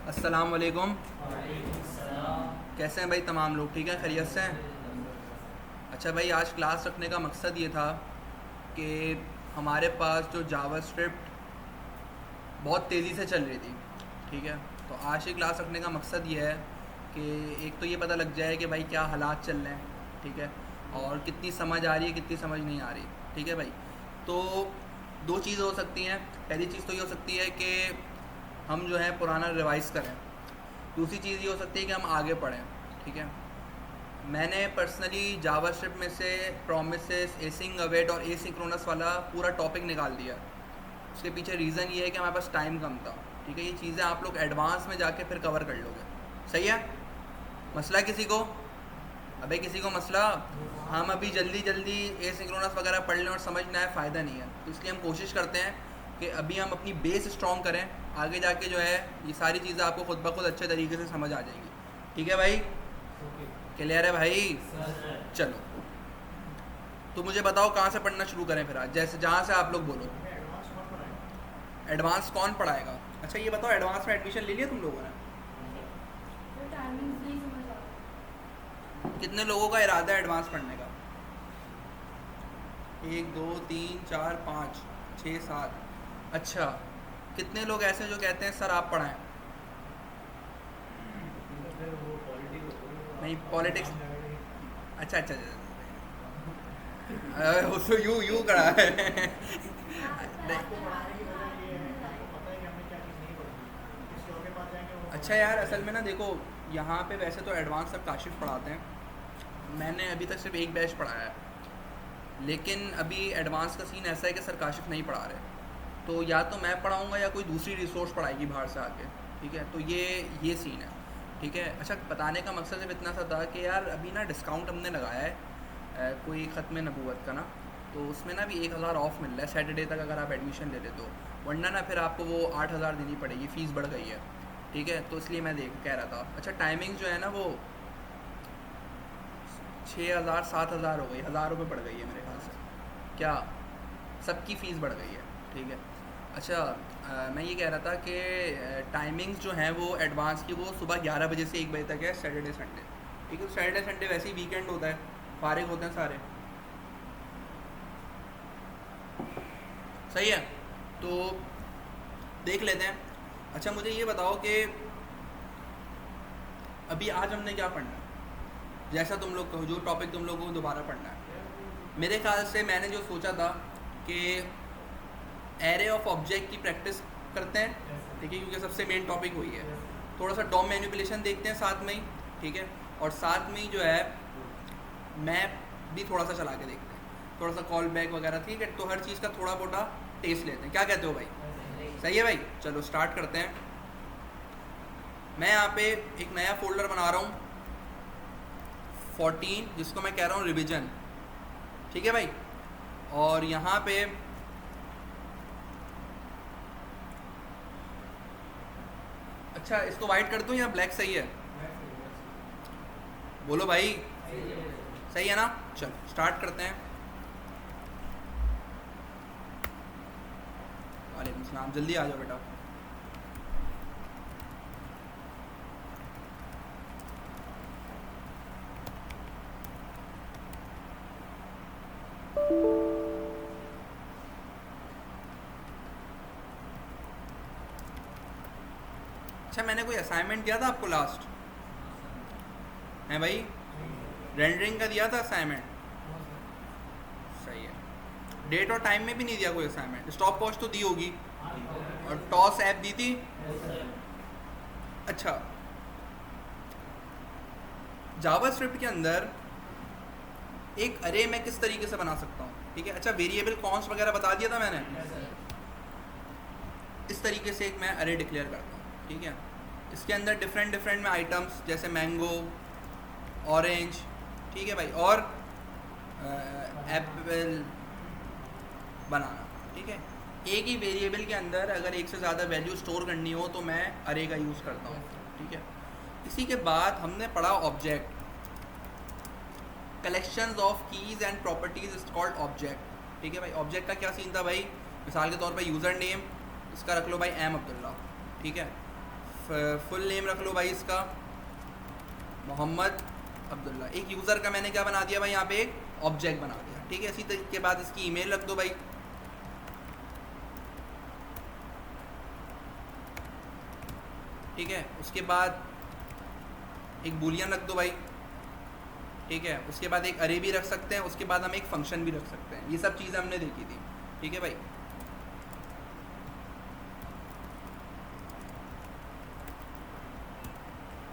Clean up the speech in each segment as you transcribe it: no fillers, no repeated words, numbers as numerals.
अस्सलाम वालेकुम। कैसे हैं भाई तमाम लोग? ठीक है, खैरियत से हैं? अच्छा भाई, आज क्लास रखने का मकसद ये था कि हमारे पास जो जावास्क्रिप्ट बहुत तेज़ी से चल रही थी, ठीक है, तो आज की क्लास रखने का मकसद ये है कि एक तो ये पता लग जाए कि भाई क्या हालात चल रहे हैं, ठीक है, और कितनी समझ आ रही है, कितनी समझ नहीं आ रही, ठीक है भाई। तो दो चीज़ हो सकती हैं। पहली चीज़ तो ये हो सकती है कि हम जो है पुराना रिवाइज़ करें। दूसरी चीज़ ये हो सकती है कि हम आगे पढ़ें, ठीक है। मैंने पर्सनली जावास्क्रिप्ट में से प्रोमिसेस, एसिंग अवेट और एसिंक्रोनस वाला पूरा टॉपिक निकाल दिया। उसके पीछे रीज़न ये है कि हमारे पास टाइम कम था, ठीक है। ये चीज़ें आप लोग एडवांस में जाके फिर कवर कर लोगे, सही है। मसला है किसी को? अबे किसी को मसला? हम अभी जल्दी जल्दी एसिंक्रोनस वगैरह पढ़ लें और समझ ना आए, फ़ायदा नहीं है। तो इसलिए हम कोशिश करते हैं कि अभी हम अपनी बेस स्ट्रॉन्ग करें, आगे जाके जो है ये सारी चीज़ें आपको खुद ब खुद अच्छे तरीके से समझ आ जाएंगी, ठीक है भाई? क्लियर है भाई? चलो, तो मुझे बताओ कहाँ से पढ़ना शुरू करें फिर आज, जैसे जहाँ से आप लोग बोलो। एडवांस कौन पढ़ाएगा? अच्छा ये बताओ, एडवांस में एडमिशन ले लिया तुम लोगों ने? कितने लोगों का इरादा है एडवांस पढ़ने का? 1 2 3 4 5 6 7। अच्छा, कितने लोग ऐसे हैं जो कहते हैं सर आप पढ़ाएं? नहीं, पॉलिटिक्स। अच्छा अच्छा अच्छा, उसको यू यू करा है। नहीं, अच्छा यार, असल में ना देखो, यहाँ पे वैसे तो एडवांस सब काशिफ पढ़ाते हैं। मैंने अभी तक सिर्फ एक बैच पढ़ाया है, लेकिन अभी एडवांस का सीन ऐसा है कि सर काशिफ नहीं पढ़ा रहे। तो या तो मैं पढ़ाऊँगा या कोई दूसरी रिसोर्स पढ़ाएगी बाहर से आके, ठीक है। तो ये सीन है, ठीक है। अच्छा, बताने का मकसद सिर्फ इतना सा था कि यार अभी ना डिस्काउंट हमने लगाया है, कोई ख़त्म नबूवत का ना, तो उसमें ना भी 1,000 ऑफ मिल रहा है सैटरडे तक अगर आप एडमिशन ले लेते हो। वरना ना फिर आपको वो 8,000 देनी पड़ेगी, फ़ीस बढ़ गई है, ठीक है। तो इसलिए मैं कह रहा था। अच्छा, टाइमिंग जो है ना वो 6,000 7,000 हो गई, 1,000 रुपये बढ़ गई है मेरे ख्याल से। क्या? सबकी फ़ीस बढ़ गई है, ठीक है। अच्छा, मैं ये कह रहा था कि टाइमिंग्स जो हैं वो एडवांस की, वो सुबह 11 बजे से 1 बजे तक है, सैटरडे संडे, ठीक है। सैटरडे संडे वैसे ही वीकेंड होता है, फारिग होते हैं सारे, सही है। तो देख लेते हैं। अच्छा, मुझे ये बताओ कि अभी आज हमने क्या पढ़ना है, जैसा तुम लोग कहो, जो टॉपिक तुम लोगों को दोबारा पढ़ना है। मेरे ख्याल से मैंने जो सोचा था कि एरे ऑफ ऑब्जेक्ट की प्रैक्टिस करते हैं, ठीक है, क्योंकि सबसे मेन टॉपिक वही है। थोड़ा सा डॉम मैनिपुलेशन देखते हैं साथ में ही, ठीक है, और साथ में ही जो है मैप भी थोड़ा सा चला के देखते हैं, थोड़ा सा कॉल बैक वगैरह, ठीक है। तो हर चीज़ का थोड़ा मोटा टेस्ट लेते हैं, क्या कहते हो भाई? सही है भाई, चलो स्टार्ट करते हैं। मैं यहाँ पे एक नया फोल्डर बना रहा हूँ 14, जिसको मैं कह रहा हूँ रिवीजन, ठीक है भाई। और यहाँ पे अच्छा, इसको वाइट कर दूँ या ब्लैक सही है? बोलो भाई, सही है ना? चलो स्टार्ट करते हैं। वालेकुम सलाम, जल्दी आ जाओ बेटा। अच्छा, मैंने कोई असाइनमेंट दिया था आपको लास्ट है भाई? रेंडरिंग का दिया था असाइनमेंट, सही है। डेट और टाइम में भी नहीं दिया कोई असाइनमेंट? स्टॉप वॉच तो दी होगी, और टॉस ऐप दी थी। अच्छा, जावास्क्रिप्ट के अंदर एक अरे मैं किस तरीके से बना सकता हूँ, ठीक है। अच्छा, वेरिएबल कॉन्स्ट वगैरह बता दिया था मैंने। इस तरीके से एक मैं अरे डिक्लेयर करता हूँ, ठीक है। इसके अंदर डिफरेंट डिफरेंट में आइटम्स जैसे मैंगो, ऑरेंज, ठीक है भाई, और एप्पल बनाना, ठीक है। एक ही वेरिएबल के अंदर अगर एक से ज़्यादा वैल्यू स्टोर करनी हो तो मैं अरे का यूज़ करता हूँ, ठीक है। इसी के बाद हमने पढ़ा object, collections of keys and properties is called object, ठीक है भाई। ऑब्जेक्ट का क्या सीन था भाई? मिसाल के तौर पर यूज़र नेम, इसका रख लो भाई एम अब्दुल्ला, ठीक है। फुल नेम रख लो भाई इसका, मोहम्मद अब्दुल्ला। एक यूज़र का मैंने क्या बना दिया भाई, यहाँ पे एक ऑब्जेक्ट बना दिया, ठीक है। इसी तरीके के बाद इसकी ईमेल रख दो भाई, ठीक है। उसके बाद एक बूलियन रख दो भाई, ठीक है। उसके बाद एक अरे भी रख सकते हैं, उसके बाद हम एक फंक्शन भी रख सकते हैं। ये सब चीज़ें हमने देखी थी, ठीक है भाई।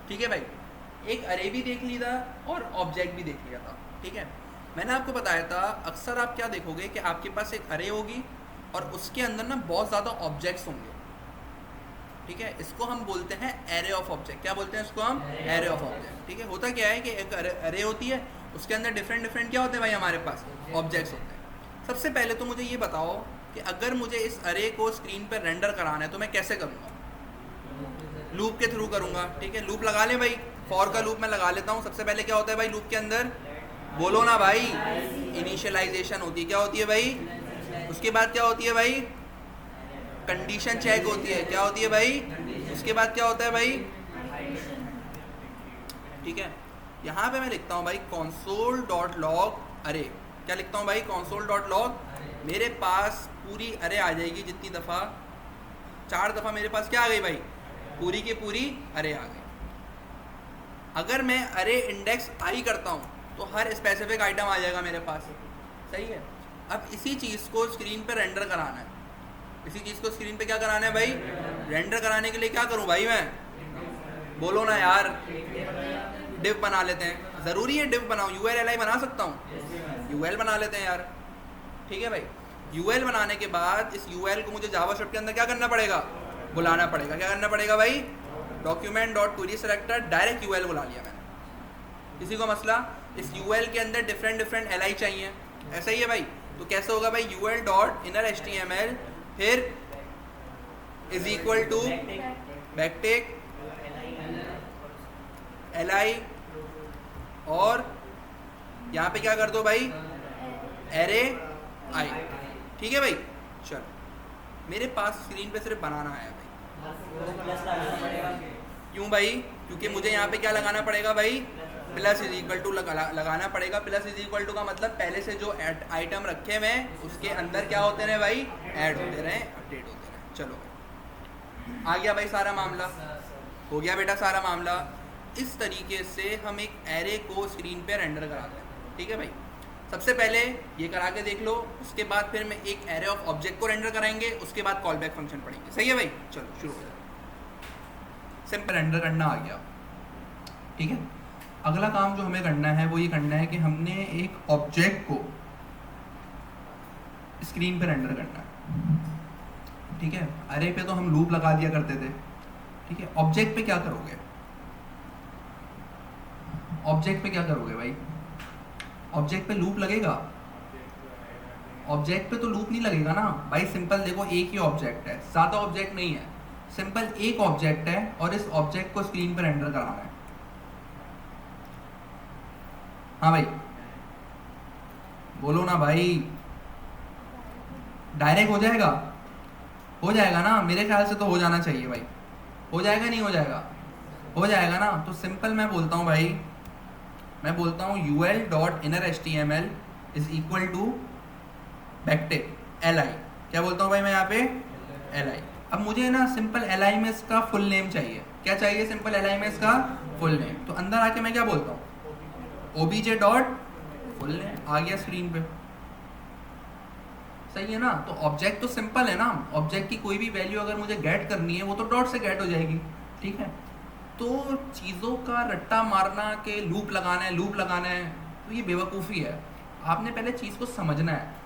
ठीक है भाई, एक अरे भी देख लिया था और ऑब्जेक्ट भी देख लिया था, ठीक है। मैंने आपको बताया था अक्सर आप क्या देखोगे कि आपके पास एक अरे होगी और उसके अंदर ना बहुत ज़्यादा ऑब्जेक्ट्स होंगे, ठीक है। इसको हम बोलते हैं एरे ऑफ ऑब्जेक्ट। क्या बोलते हैं इसको हम? एरे ऑफ ऑब्जेक्ट, ठीक है। होता क्या है कि एक अरे होती है, उसके अंदर डिफरेंट डिफरेंट क्या होते हैं भाई हमारे पास, ऑब्जेक्ट्स होते हैं। सबसे पहले तो मुझे ये बताओ कि अगर मुझे इस अरे को स्क्रीन पर रेंडर कराना है तो मैं कैसे करूँगा? लूप के थ्रू करूँगा, ठीक है। लूप लगा लें भाई, फॉर का लूप मैं लगा लेता हूँ। सबसे पहले क्या होता है भाई लूप के अंदर, बोलो ना भाई, इनिशियलाइजेशन होती है। क्या होती है भाई? उसके बाद क्या होती है भाई? कंडीशन चेक होती है। क्या होती है भाई? उसके बाद क्या होता है भाई? ठीक है। यहाँ पे मैं लिखता हूँ भाई console डॉट लॉग अरे। क्या लिखता हूँ भाई? console dot log. मेरे पास पूरी अरे आ जाएगी, जितनी दफ़ा, 4 दफ़ा मेरे पास क्या आ गई भाई? पूरी की पूरी अरे आ गई। अगर मैं अरे इंडेक्स आई करता हूँ तो हर स्पेसिफिक आइटम आ जाएगा मेरे पास, सही है। अब इसी चीज़ को स्क्रीन पे रेंडर कराना है। इसी चीज़ को स्क्रीन पे क्या कराना है भाई? रेंडर कराने के लिए क्या करूँ भाई मैं? बोलो ना यार, डिव बना लेते हैं। ज़रूरी है डिव बनाऊँ? ULLI बना सकता हूँ, UL बना लेते हैं यार, ठीक है भाई। UL बनाने के बाद इस UL को मुझे जावास्क्रिप्ट के अंदर क्या करना पड़ेगा? बुलाना पड़ेगा। क्या करना पड़ेगा भाई? Document dot query selector, direct UL बुला लिया मैंने। किसी को मसला? इस UL के अंदर डिफरेंट डिफरेंट LI चाहिए, ऐसा ही है भाई। तो कैसे होगा भाई? UL डॉट इनर HTML फिर is equal to backtick LI और यहाँ पे क्या कर दो भाई? एरे आई, ठीक है भाई। चलो, मेरे पास स्क्रीन पे सिर्फ बनाना है भाई। क्यों भाई? क्योंकि मुझे यहाँ पे क्या लगाना पड़ेगा भाई? प्लस इज इक्वल टू लगाना पड़ेगा। प्लस इज इक्वल टू का मतलब पहले से जो आइटम रखे हुए हैं उसके अंदर क्या होते रहे भाई? ऐड होते रहे, अपडेट होते रहे। चलो भाई, आ गया भाई सारा मामला? हो गया बेटा सारा मामला। इस तरीके से हम एक एरे को स्क्रीन पे रेंडर कराते हैं, ठीक है भाई। सबसे पहले ये करा के देख लो, उसके बाद फिर मैं एक एरे ऑफ ऑब्जेक्ट को रेंडर कराएंगे, उसके बाद कॉल बैक फंक्शन पढ़ेंगे, सही है भाई। चलो शुरू हो जाए। सिंपल रेंडर करना आ गया, ठीक है। अगला काम जो हमें करना है वो ये करना है कि हमने एक ऑब्जेक्ट को स्क्रीन पे रेंडर करना है, ठीक है। अरे पे तो हम लूप लगा दिया करते थे, ठीक है। ऑब्जेक्ट पे क्या करोगे? ऑब्जेक्ट पे क्या करोगे भाई? ऑब्जेक्ट पे लूप लगेगा? ऑब्जेक्ट पे तो लूप नहीं लगेगा ना भाई। सिंपल देखो, एक ही ऑब्जेक्ट है, ज़्यादा ऑब्जेक्ट नहीं है। सिंपल एक ऑब्जेक्ट है और इस ऑब्जेक्ट को स्क्रीन पर रेंडर कराना है। हाँ भाई, बोलो ना भाई। डायरेक्ट हो जाएगा? हो जाएगा ना, मेरे ख्याल से तो हो जाना चाहिए भाई। हो जाएगा नहीं हो जाएगा? हो जाएगा ना। तो सिंपल मैं बोलता हूँ भाई, मैं बोलता हूँ UL dot inner HTML is equal to backtick LI। क्या बोलता हूँ भाई मैं यहाँ पे? LI। अब मुझे ना सिंपल LI में इसका फुल नेम चाहिए। क्या चाहिए? सिंपल LI में इसका फुल नेम। तो अंदर आके मैं क्या बोलता हूँ? OBJ dot full name. आ गया स्क्रीन पे, सही है ना। तो ऑब्जेक्ट तो सिंपल है ना। ऑब्जेक्ट की कोई भी वैल्यू अगर मुझे गेट करनी है वो तो डॉट से गेट हो जाएगी, ठीक है। तो चीज़ों का रट्टा मारना के लूप लगाना है, लूप लगाना है, तो ये बेवकूफ़ी है। आपने पहले चीज़ को समझना है।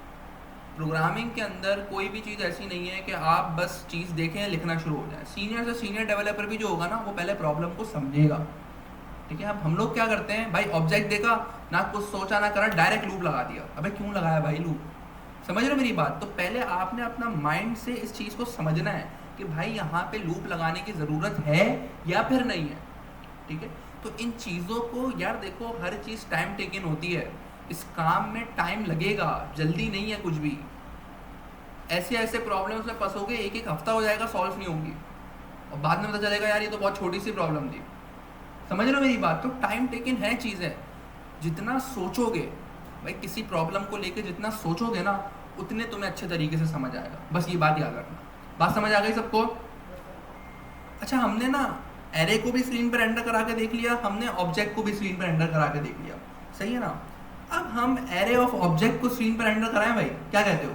प्रोग्रामिंग के अंदर कोई भी चीज़ ऐसी नहीं है कि आप बस चीज़ देखें लिखना शुरू हो जाए। सीनियर से सीनियर डेवलपर भी जो होगा ना, वो पहले प्रॉब्लम को समझेगा, ठीक है। अब हम लोग क्या करते हैं भाई? ऑब्जेक्ट देखा ना, कुछ सोचा ना करा, डायरेक्ट लूप लगा दिया। अबे क्यों लगाया भाई लूप? समझ रहे हो मेरी बात? तो पहले आपने अपना माइंड से इस चीज़ को समझना है कि भाई यहाँ पे लूप लगाने की ज़रूरत है या फिर नहीं है, ठीक है। तो इन चीज़ों को यार देखो, हर चीज़ टाइम टेकन होती है। इस काम में टाइम लगेगा, जल्दी नहीं है कुछ भी। ऐसे ऐसे प्रॉब्लम्स में फंसोगे, एक एक हफ्ता हो जाएगा, सॉल्व नहीं होंगी। और बाद में पता चलेगा यार ये तो बहुत छोटी सी प्रॉब्लम थी। समझ रहे हो मेरी बात? तो टाइम टेकन है चीज़ है। जितना सोचोगे भाई किसी प्रॉब्लम को लेके, जितना सोचोगे ना उतने तुम्हें अच्छे तरीके से समझ आएगा। बस ये बात याद रखना। बात समझ आ गई सबको? अच्छा, हमने ना एरे को भी स्क्रीन पर रेंडर करा के देख लिया, हमने ऑब्जेक्ट को भी स्क्रीन पर रेंडर करा के देख लिया, सही है ना? अब हम एरे ऑफ ऑब्जेक्ट को स्क्रीन पर रेंडर कराएं भाई, क्या कहते हो?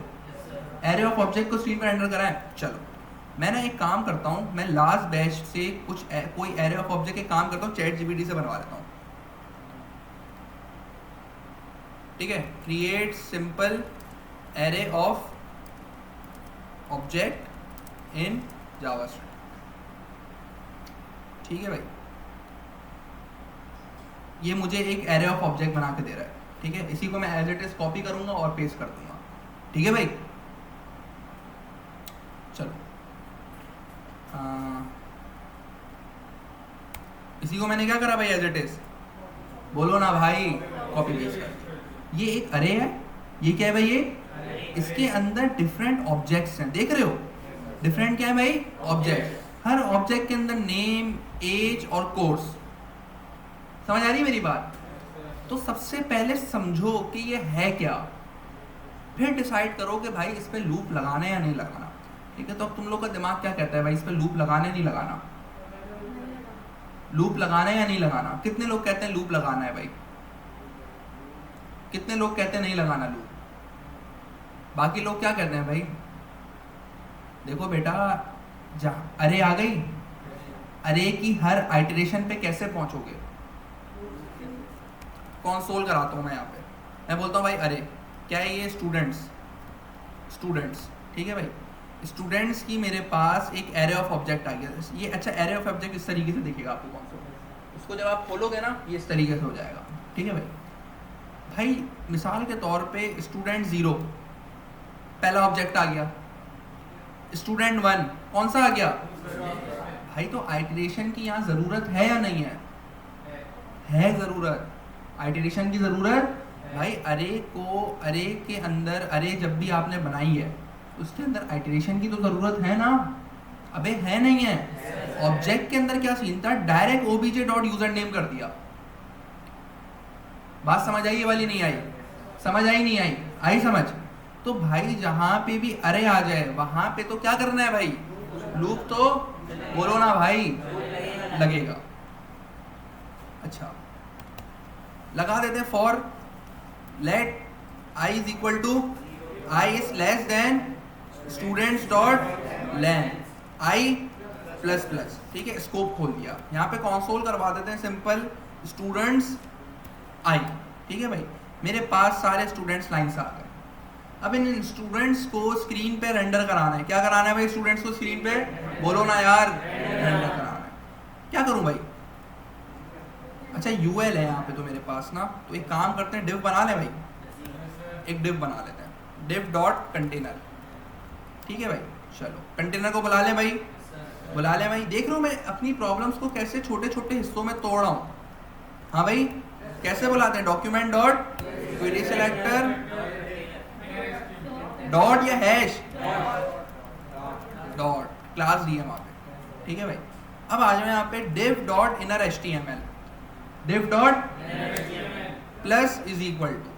एरे ऑफ ऑब्जेक्ट को स्क्रीन पर रेंडर कराएं। चलो मैं ना एक काम करता हूँ, मैं लास्ट बैच से कोई एरे ऑफ ऑब्जेक्ट एक काम करता हूँ, चैट जीपीटी से बनवा लेता हूँ, ठीक है? Create simple array of object in JavaScript, ठीक है भाई? ये मुझे एक एरे ऑफ ऑब्जेक्ट बना के दे रहा है, ठीक है? इसी को मैं एज इट इज कॉपी करूंगा और पेस्ट कर दूंगा, ठीक है भाई? चलो इसी को मैंने क्या करा भाई, एज इट इज, बोलो ना भाई, कॉपी पेस्ट कर। ये एक अरे है, ये क्या है भाई? ये इसके अंदर डिफरेंट ऑब्जेक्ट्स हैं, देख रहे हो? डिफरेंट क्या है भाई? ऑब्जेक्ट। हर ऑब्जेक्ट के अंदर नेम, एज और कोर्स। समझ आ रही है मेरी बात? तो सबसे पहले समझो कि ये है क्या, फिर डिसाइड करो कि भाई इस पे लूप लगाना है या नहीं लगाना, ठीक है? तो अब तुम लोग का दिमाग क्या कहता है भाई, इस पे लूप लगाना है नहीं लगाना? लूप लगाना है या नहीं लगाना? कितने लोग कहते हैं लूप लगाना है भाई? कितने लोग कहते हैं नहीं लगाना लूप? बाकी लोग क्या कहते हैं भाई? देखो बेटा, जहाँ अरे आ गई, अरे की हर आइटरेशन पे कैसे पहुंचोगे? कंसोल कराता हूं मैं यहाँ पे, मैं बोलता हूँ भाई अरे क्या है ये? स्टूडेंट्स, ठीक है भाई? स्टूडेंट्स की मेरे पास एक एरे ऑफ ऑब्जेक्ट आ गया ये। अच्छा, एरे ऑफ ऑब्जेक्ट इस तरीके से दिखेगा आपको कंसोल, उसको जब आप खोलोगे ना ये इस तरीके से हो जाएगा, ठीक है भाई? भाई मिसाल के तौर पे स्टूडेंट 0 पहला ऑब्जेक्ट आ गया, स्टूडेंट 1 कौन सा आ गया भाई? तो आइटरेशन की यहाँ ज़रूरत है या नहीं है? है ज़रूरत, आइटरेशन की ज़रूरत भाई। अरे के अंदर, अरे जब भी आपने बनाई है उसके अंदर आइटरेशन की तो ज़रूरत है ना? अबे है नहीं है? ऑब्जेक्ट के अंदर क्या सीन था, डायरेक्ट obj.userName कर दिया। बात समझ आई ये वाली? नहीं आई? समझ आई नहीं आई? आई समझ? तो भाई जहां पे भी अरे आ जाए वहां पे तो क्या करना है भाई? लूप तो बोलो ना भाई, लगेगा। अच्छा लगा देते हैं for let i is equal to i is less than students dot len i plus plus, ठीक है? स्कोप खोल दिया, यहाँ पे कंसोल करवा देते हैं सिंपल स्टूडेंट्स i, ठीक है भाई? मेरे पास सारे स्टूडेंट्स लाइन से आ गए। अब इन स्टूडेंट्स को स्क्रीन पे रेंडर कराना है। क्या कराना है भाई स्टूडेंट्स को स्क्रीन पे? बोलो ना यार, रेंडर कराना है। क्या करूं भाई? अच्छा यूएल है यहाँ पे तो मेरे पास ना, तो एक काम करते हैं, डिव बना ले भाई, एक डिव बना लेते हैं, डिव डॉट कंटेनर, ठीक है भाई? चलो कंटेनर को बुला ले भाई, बुला ले भाई। देख रहे हो मैं अपनी प्रॉब्लम्स को कैसे छोटे छोटे हिस्सों में तोड़ रहा हूँ? हाँ भाई, कैसे बुलाते हैं? Document dot query selector dot या हैश डॉट, क्लास दी है वहाँ पे, ठीक है भाई? अब आ जाओ यहाँ पे div dot inner HTML, div dot plus is equal to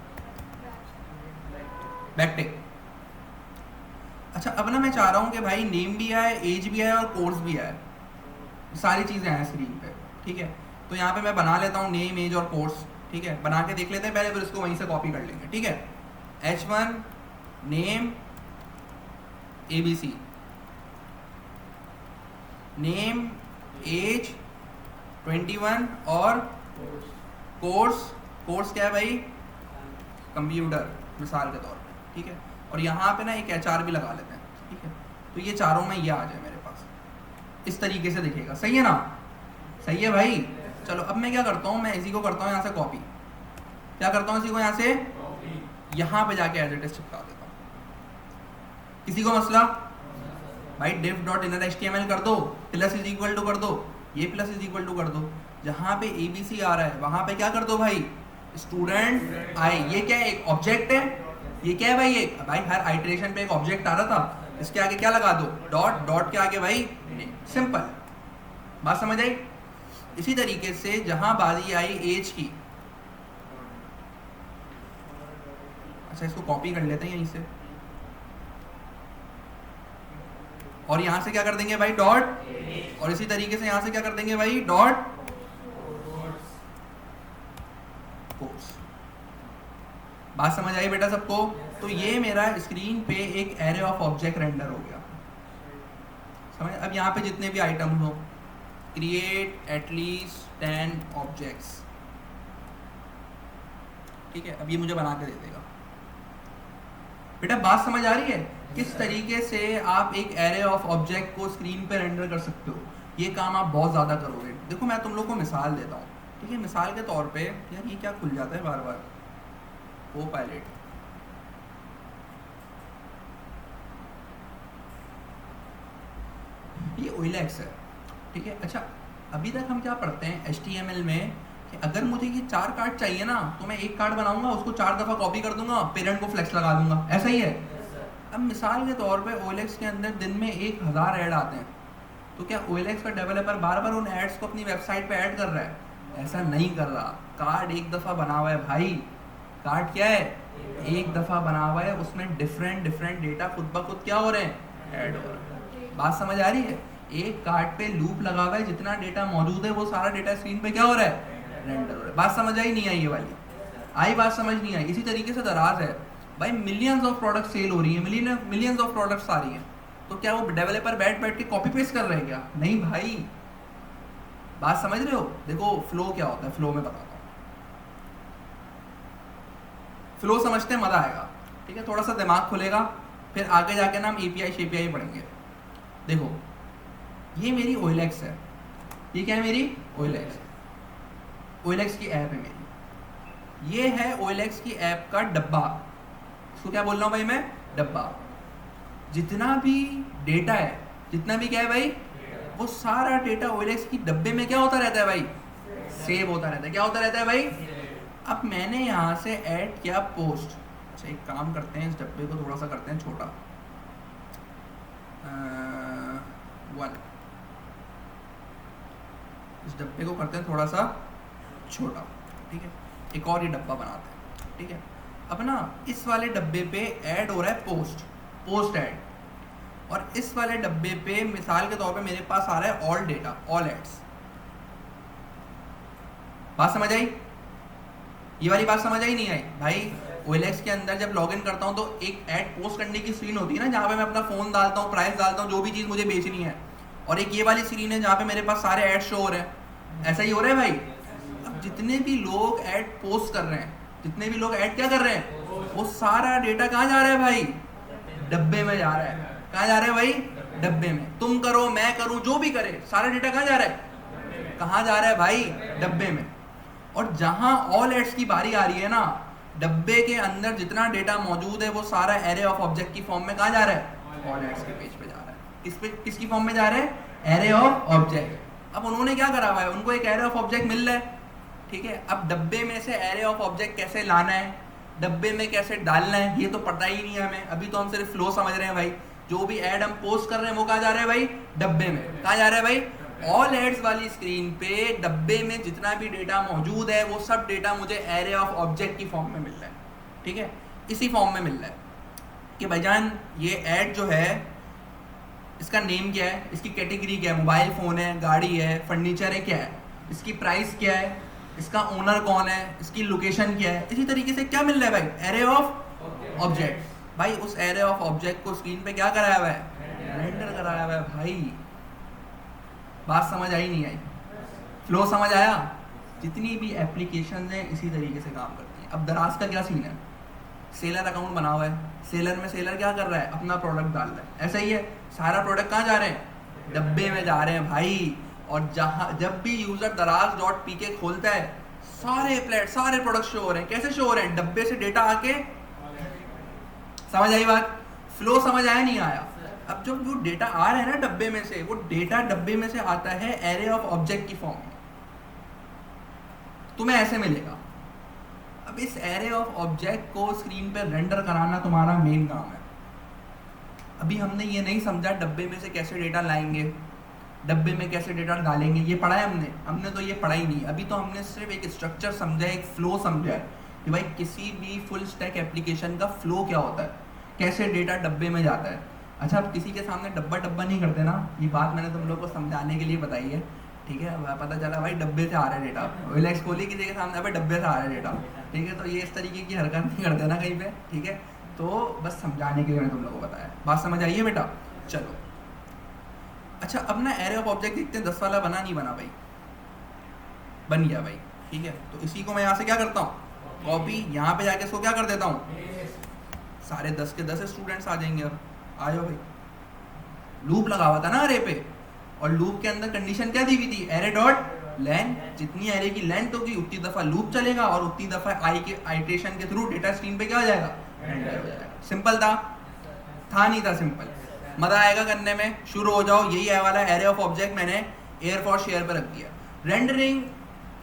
backtick. अच्छा अब ना मैं चाह रहा हूँ कि भाई नेम भी आए, एज भी आए और कोर्स भी आए, सारी चीज़ें आए स्क्रीन पे, ठीक है? तो यहाँ पे मैं बना लेता हूँ नेम, एज और कोर्स, ठीक है? बना के देख लेते हैं पहले, फिर इसको वहीं से कॉपी कर लेंगे, ठीक है? H1 name ABC, name as 21 और कोर्स क्या है भाई? कंप्यूटर मिसाल के तौर पे, ठीक है? और यहाँ पे ना एक HR भी लगा लेते हैं, ठीक है? तो ये चारों में ये आ जाए मेरे पास, इस तरीके से दिखेगा, सही है ना? सही है भाई? चलो अब मैं क्या करता हूँ, मैं इसी को करता हूँ यहाँ से कॉपी। क्या करता हूँ? इसी को यहाँ से यहाँ पे जाके एज इट इज चिपका देता हूँ। किसी को मसला? भाई div डॉट इनर HTML कर दो, प्लस इज इक्वल टू कर दो, ये प्लस इज इक्वल टू कर दो, जहाँ पे ABC आ रहा है वहाँ पे क्या कर दो भाई? Student i। ये क्या है? एक ऑब्जेक्ट है। ये क्या है भाई? एक भाई हर आइटरेशन पे एक ऑब्जेक्ट आ रहा था, इसके आगे क्या लगा दो? डॉट, डॉट के आगे भाई सिंपल, बात समझ आई? इसी तरीके से जहां बारी आई एज की, अच्छा इसको कॉपी कर लेते हैं यहीं से, और यहां से क्या कर देंगे भाई डॉट, और इसी तरीके से यहां से क्या कर देंगे भाई डॉट कोर्स। बात समझ आई बेटा सबको? तो ये मेरा स्क्रीन पे एक एरे ऑफ ऑब्जेक्ट रेंडर हो गया, समझ? अब यहाँ पे जितने भी आइटम हो, क्रिएट एटलीस्ट 10 ऑब्जेक्ट्स, ठीक है, अब ये मुझे बना के दे देगा। बेटा बात समझ आ रही है किस तरीके से आप एक एरे ऑफ ऑब्जेक्ट को स्क्रीन पे रेंडर कर सकते हो? ये काम आप बहुत ज़्यादा करोगे। देखो मैं तुम लोग को मिसाल देता हूँ, ठीक है? मिसाल के तौर पे, यार ये क्या खुल जाता है बार बार, वो पायलट, ये OLX है, ठीक है? अच्छा अभी तक हम क्या पढ़ते हैं HTML में कि अगर मुझे ये 4 कार्ड चाहिए ना तो मैं एक कार्ड बनाऊंगा, उसको 4 दफ़ा कॉपी कर दूंगा, पेरेंट को फ्लेक्स लगा दूंगा, ऐसा ही है। अब मिसाल के तौर पे OLX के अंदर दिन में 1000 ऐड आते हैं, तो क्या OLX का डेवलपर बार बार उन एड्स को अपनी वेबसाइट पे ऐड कर रहा है? ऐसा नहीं कर रहा। कार्ड एक दफ़ा बना हुआ है भाई, कार्ड क्या है? एक दफ़ा बना हुआ है, उसमें डिफरेंट डेटा खुद ब खुद क्या हो रहे हैं? ऐड हो रहे हैं। बात समझ आ रही है? एक कार्ड पे लूप लगा हुआ है, जितना डेटा मौजूद है वो सारा डेटा स्क्रीन पे क्या हो रहा है? रेंडर हो रहा है। बात समझ आई नहीं आई? ये वाली आई, बात समझ नहीं आई? इसी तरीके से दराज है भाई, मिलियंस ऑफ प्रोडक्ट सेल हो रही है, मिलियंस ऑफ प्रोडक्ट्स आ रही हैं, तो क्या वो डेवलपर बैठ के कॉपी पेस्ट कर रहे हैं क्या? नहीं भाई। बात समझ रहे हो? देखो फ्लो क्या होता है, फ्लो में बताता हूँ। फ्लो समझते हैं, मजा आएगा, ठीक है? थोड़ा सा दिमाग खुलेगा, फिर आगे जाके ना हम API शेपीआई पढ़ेंगे। देखो ये मेरी OLX है, ये क्या है? मेरी OLX की ऐप है मेरी, ये है OLX की ऐप का डब्बा। इसको क्या बोल रहा हूँ भाई मैं? डब्बा। जितना भी डेटा है, जितना भी क्या है भाई, वो सारा डेटा OLX की डब्बे में क्या होता रहता है भाई? सेव होता रहता है। क्या होता रहता है भाई? अब मैंने यहाँ से ऐड किया पोस्ट। अच्छा एक काम करते हैं, इस डब्बे को थोड़ा सा करते हैं छोटा, 1, इस डब्बे को करते हैं थोड़ा सा छोटा, ठीक है? एक और ये डब्बा बनाते हैं, ठीक है? अब ना इस वाले डब्बे पे ऐड हो रहा है पोस्ट ऐड, और इस वाले डब्बे पे मिसाल के तौर पे मेरे पास आ रहा है ऑल डेटा, ऑल एड्स। बात समझ आई? ये वाली बात समझ आई नहीं आई? भाई OLX के अंदर जब लॉगिन करता हूँ तो एक ऐड पोस्ट करने की स्क्रीन होती है ना, जहाँ पे मैं अपना फ़ोन डालता हूँ, प्राइस डालता हूँ, जो भी चीज़ मुझे बेचनी है, और एक ये वाली स्क्रीन है जहाँ पे मेरे पास सारे ऐड शो हो रहे हैं। ऐसा ही हो रहा है भाई। अब जितने भी लोग ऐड पोस्ट कर रहे हैं, जितने भी लोग ऐड क्या कर रहे हैं, वो सारा डेटा कहाँ जा रहा है भाई? डब्बे में जा रहा है। कहाँ जा रहा है भाई? डब्बे में। तुम करो, मैं करूँ, जो भी करे, सारा डेटा कहाँ जा रहा है? कहाँ जा रहा है भाई? डब्बे में। और जहां ऑल एड्स की बारी आ रही है ना, डब्बे के अंदर जितना डेटा मौजूद है वो सारा एरे ऑफ ऑब्जेक्ट की फॉर्म में कहाँ जा रहा है? ऑल एड्स के पेज पे जा रहा है। किसकी फॉर्म में जा रहा है? Array of object. अब उन्होंने क्या करा हुआ है? उनको एक एरे ऑफ ऑब्जेक्ट मिल रहा है, ठीक है? अब डब्बे में से एरे ऑफ ऑब्जेक्ट कैसे लाना है, डब्बे में कैसे डालना है, ये तो पता ही नहीं है हमें। अभी तो हम सिर्फ फ्लो समझ रहे हैं भाई। जो भी ऐड हम पोस्ट कर रहे हैं वो कहाँ जा रहा है भाई? डब्बे में। कहाँ जा रहा है भाई? ऑल एड्स वाली स्क्रीन पे डब्बे में जितना भी डेटा मौजूद है वो सब डेटा मुझे एरे ऑफ ऑब्जेक्ट की फॉर्म में मिल रहा है, ठीक है? इसी फॉर्म में मिल रहा है कि भाईजान ये ऐड जो है, इसका नेम क्या है, इसकी कैटेगरी क्या है, मोबाइल फ़ोन है, गाड़ी है, फर्नीचर है, क्या है, इसकी प्राइस क्या है, इसका ओनर कौन है, इसकी लोकेशन क्या है। इसी तरीके से क्या मिल रहा है भाई? Array of object. भाई उस एरे ऑफ ऑब्जेक्ट को स्क्रीन पे क्या कराया हुआ है? रेंडर कराया हुआ है भाई। बात समझ आई नहीं आई? फ्लो समझ आया? जितनी भी एप्लीकेशन हैं इसी तरीके से काम करती हैं। अब दराज का क्या सीन है? सेलर अकाउंट बना हुआ है, सेलर में सेलर क्या कर रहा है? अपना प्रोडक्ट डाल रहा है। ऐसा ही है, सारा प्रोडक्ट कहाँ जा रहे हैं? डब्बे में जा रहे हैं भाई। और जब भी यूजर दराज.pk खोलता है, सारे प्रोडक्ट शो हो रहे हैं। कैसे शो हो रहे हैं? डब्बे से डेटा आके। समझ आई बात? फ्लो समझ आया नहीं आया? अब जो डेटा आ रहा है ना डब्बे में से, वो डेटा डब्बे में से आता है एरे ऑफ ऑब्जेक्ट की फॉर्म में, तुम्हें ऐसे मिलेगा। अब इस एरे ऑफ ऑब्जेक्ट को स्क्रीन पे रेंडर कराना तुम्हारा मेन काम है। अभी हमने ये नहीं समझा डब्बे में से कैसे डेटा लाएंगे, डब्बे में कैसे डेटा डालेंगे, ये पढ़ा है हमने तो ये पढ़ा ही नहीं। अभी तो हमने सिर्फ एक स्ट्रक्चर समझा है, एक फ्लो समझा है कि भाई किसी भी फुल स्टैक एप्लीकेशन का फ्लो क्या होता है, कैसे डेटा डब्बे में जाता है। अच्छा, अब किसी के सामने डब्बा डब्बा नहीं करते ना, ये बात मैंने तुम लोग को समझाने के लिए बताई है, ठीक है। पता चला भाई डब्बे से आ रहा है डेटा, रिलैक्स खोली किसी के सामने भाई डब्बे से आ रहा है डेटा, ठीक है। तो ये इस तरीके की हरकत नहीं करते ना कहीं पे, ठीक है। तो बस समझाने के लिए मैंने तुम लोगों को बताया, बात समझ आई है बेटा। चलो अच्छा, अब ना एरे ऑफ ऑब्जेक्ट देखते हैं 10 वाला बना नहीं बना भाई, बन गया भाई, ठीक है। तो इसी को मैं यहाँ से क्या करता हूँ, कॉपी, यहाँ पे जाके इसको क्या कर देता हूँ, सारे 10 के 10 स्टूडेंट्स आ जाएंगे। अब आ जाओ भाई, लूप लगा हुआ था ना एरे पे, और लूप के अंदर कंडीशन क्या दी हुई थी, एरे डॉट लेंथ, जितनी एरे की लेंथ होगी उतनी दफा लूप चलेगा और उतनी दफा आई के आइटरेशन के थ्रू डेटा स्ट्रीम पे क्या हो जाएगा, रेंडर हो जाएगा। सिंपल था नहीं था सिंपल, मजा आएगा करने में, शुरू हो जाओ। यही है वाला एरे ऑफ ऑब्जेक्ट मैंने एयर फॉर शेयर पर रख दिया। रेंडरिंग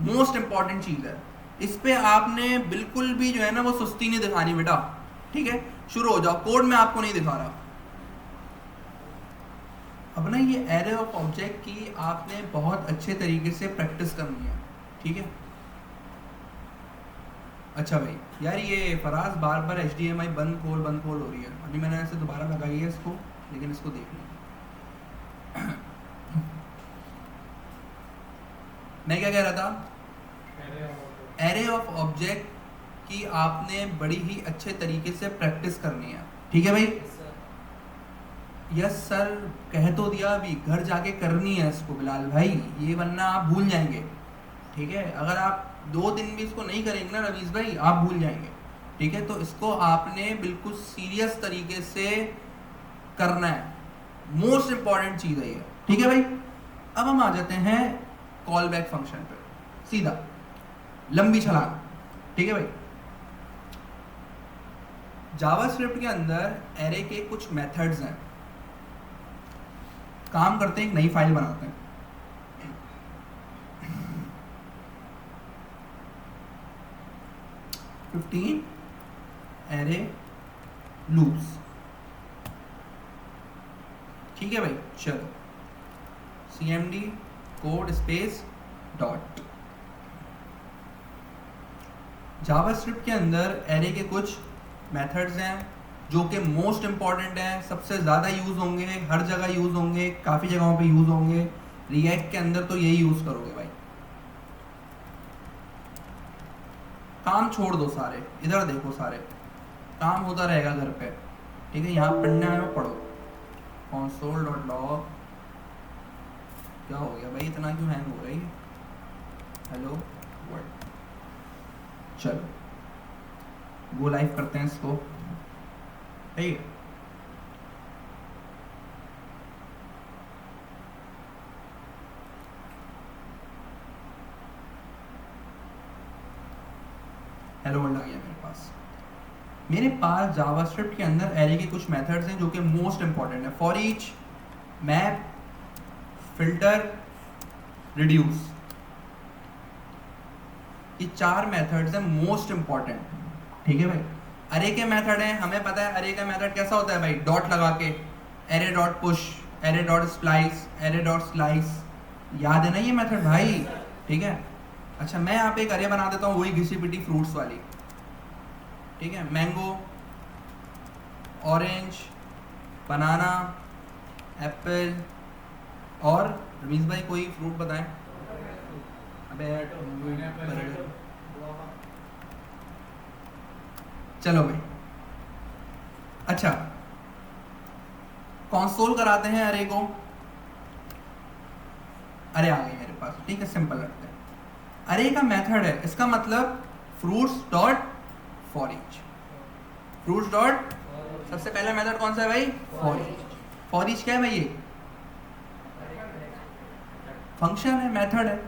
मोस्ट इंपॉर्टेंट चीज है, इस पे आपने बिल्कुल भी जो है ना वो सुस्ती नहीं दिखानी बेटा, ठीक है। शुरू हो जाओ, कोड में आपको नहीं दिखा रहा। अब ना ये एरे ऑफ ऑब्जेक्ट की आपने बहुत अच्छे तरीके से प्रैक्टिस करनी है, ठीक है। अच्छा भाई यार, ये फराज बार बार HDMI बंद खोल हो रही है, अभी मैंने ऐसे दोबारा लगाई है इसको, लेकिन इसको देख लो। मैं क्या कह रहा था, एरे ऑफ ऑब्जेक्ट की आपने बड़ी ही अच्छे तरीके से प्रैक्टिस करनी है, ठीक है भाई। यस सर, कह तो दिया, अभी घर जाके करनी है इसको बिलाल भाई, ये वरना आप भूल जाएंगे, ठीक है। अगर आप 2 दिन भी इसको नहीं करेंगे ना रवीश भाई, आप भूल जाएंगे, ठीक है। तो इसको आपने बिल्कुल सीरियस तरीके से करना है, मोस्ट इंपॉर्टेंट चीज़ है ये, ठीक है भाई। अब हम आ जाते हैं कॉल बैक फंक्शन पे, सीधा लंबी छलांग, ठीक है भाई। जावास्क्रिप्ट के अंदर एरे के कुछ मेथड्स हैं, काम करते हैं, एक नई फाइल बनाते हैं। एरे लूप्स, ठीक है भाई। चलो cmd code space dot, JavaScript के अंदर एरे के कुछ मेथड्स हैं जो कि मोस्ट इंपॉर्टेंट हैं, सबसे ज़्यादा यूज़ होंगे, हर जगह यूज़ होंगे, काफ़ी जगहों पे यूज़ होंगे। रिएक्ट के अंदर तो यही यूज़ करोगे भाई। काम छोड़ दो सारे, इधर देखो, सारे काम होता रहेगा घर पे, ठीक है। यहाँ पढ़ने आए हो पढ़ो। console.log, क्या हो गया भाई, इतना क्यों हैंग हो रही है, हेलो वर्ल्ड। चलो गो लाइव करते हैं इसको, ठीक है। हेलो वर्ल्ड आ गया मेरे पास। मेरे पास जावास्क्रिप्ट के अंदर एरे के कुछ मेथड्स हैं जो कि मोस्ट इंपॉर्टेंट है। For each, map, filter, reduce, ये 4 मेथड्स हैं मोस्ट इंपॉर्टेंट, ठीक है भाई। अरे के मेथड हैं, हमें पता है अरे का मेथड कैसा होता है भाई, डॉट लगा के, array dot push, array dot splice, array dot slice, याद है ना ये मेथड भाई, ठीक है। अच्छा, मैं यहाँ पे एक अरे बना देता हूँ, वही घिसी पिटी फ्रूट्स वाली, ठीक है। मैंगो, ऑरेंज, बनाना, एप्पल, और रमीज भाई कोई फ्रूट बताएं। अबे चलो भाई। अच्छा, कंसोल कराते हैं अरे को, अरे आ गई मेरे पास, ठीक है, सिंपल रखते हैं। अरे का मेथड है, इसका मतलब fruits dot for each, fruits dot, सबसे पहला मेथड कौन सा है भाई, फॉर ईच। फॉर ईच क्या है भाई, ये फंक्शन है, मेथड है,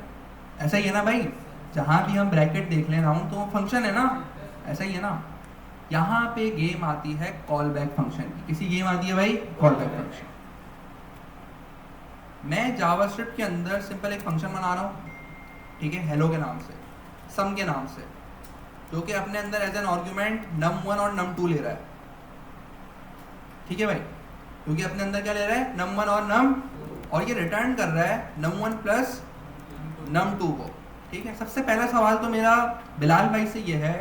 ऐसा ही है ना भाई। जहां भी हम ब्रैकेट देख लें राउंड, तो फंक्शन है ना, ऐसा ही है ना। यहाँ पे गेम आती है कॉल बैक फंक्शन की, किसी गेम आती है भाई कॉल बैक फंक्शन। मैं जावास्क्रिप्ट के अंदर सिंपल एक फंक्शन बना रहा हूँ, ठीक है, हेलो के नाम से, सम के नाम से, जो कि अपने अंदर एज एन आर्ग्यूमेंट num1 और num2 ले रहा है, ठीक है भाई। क्योंकि अपने अंदर क्या ले रहा है, num1 और num, और ये रिटर्न कर रहा है num1 प्लस num2 को। ठीक है, सबसे पहला सवाल तो मेरा बिलाल भाई से ये है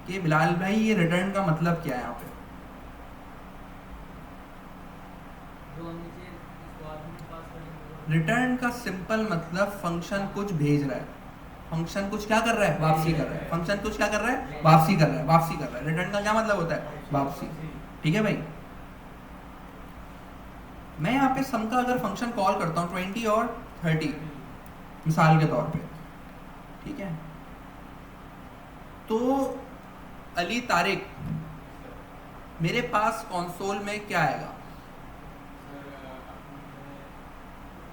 कि बिलाल भाई ये रिटर्न का मतलब क्या है यहाँ पे? रिटर्न का सिंपल मतलब फंक्शन कुछ भेज रहा है, फंक्शन कुछ क्या कर रहा है, वापसी कर रहा है। फंक्शन कुछ क्या कर रहा है, वापसी कर रहा है, वापसी कर रहा है। रिटर्न का क्या मतलब होता है, वापसी। ठीक है भाई, मैं यहाँ पे सम का अगर फंक्शन कॉल करता हूँ 20 और 30 मिसाल के तौर पे, ठीक है, तो अली तारिक मेरे पास कंसोल में क्या आएगा?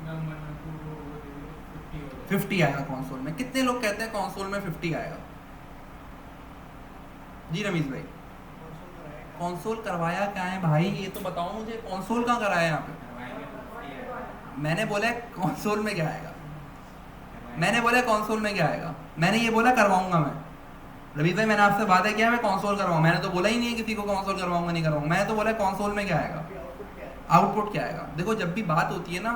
नंबर 50 आएगा कंसोल में। कितने लोग कहते हैं कंसोल में 50 आएगा? जी रमीज भाई, कंसोल करवाया क्या है भाई, ये तो बताओ मुझे, कंसोल कहाँ कराया यहाँ पे? मैंने बोला कंसोल में क्या आएगा, मैंने बोला कंसोल में क्या आएगा, मैंने ये बोला करवाऊंगा मैं। रवि भाई मैंने आपसे वादा किया मैं कंसोल करवाऊंगा, मैंने तो बोला ही नहीं है किसी को कंसोल करवाऊंगा नहीं करवाऊंगा, मैंने तो बोला कंसोल में क्या आएगा, आउटपुट क्या आएगा। देखो जब भी बात होती है ना,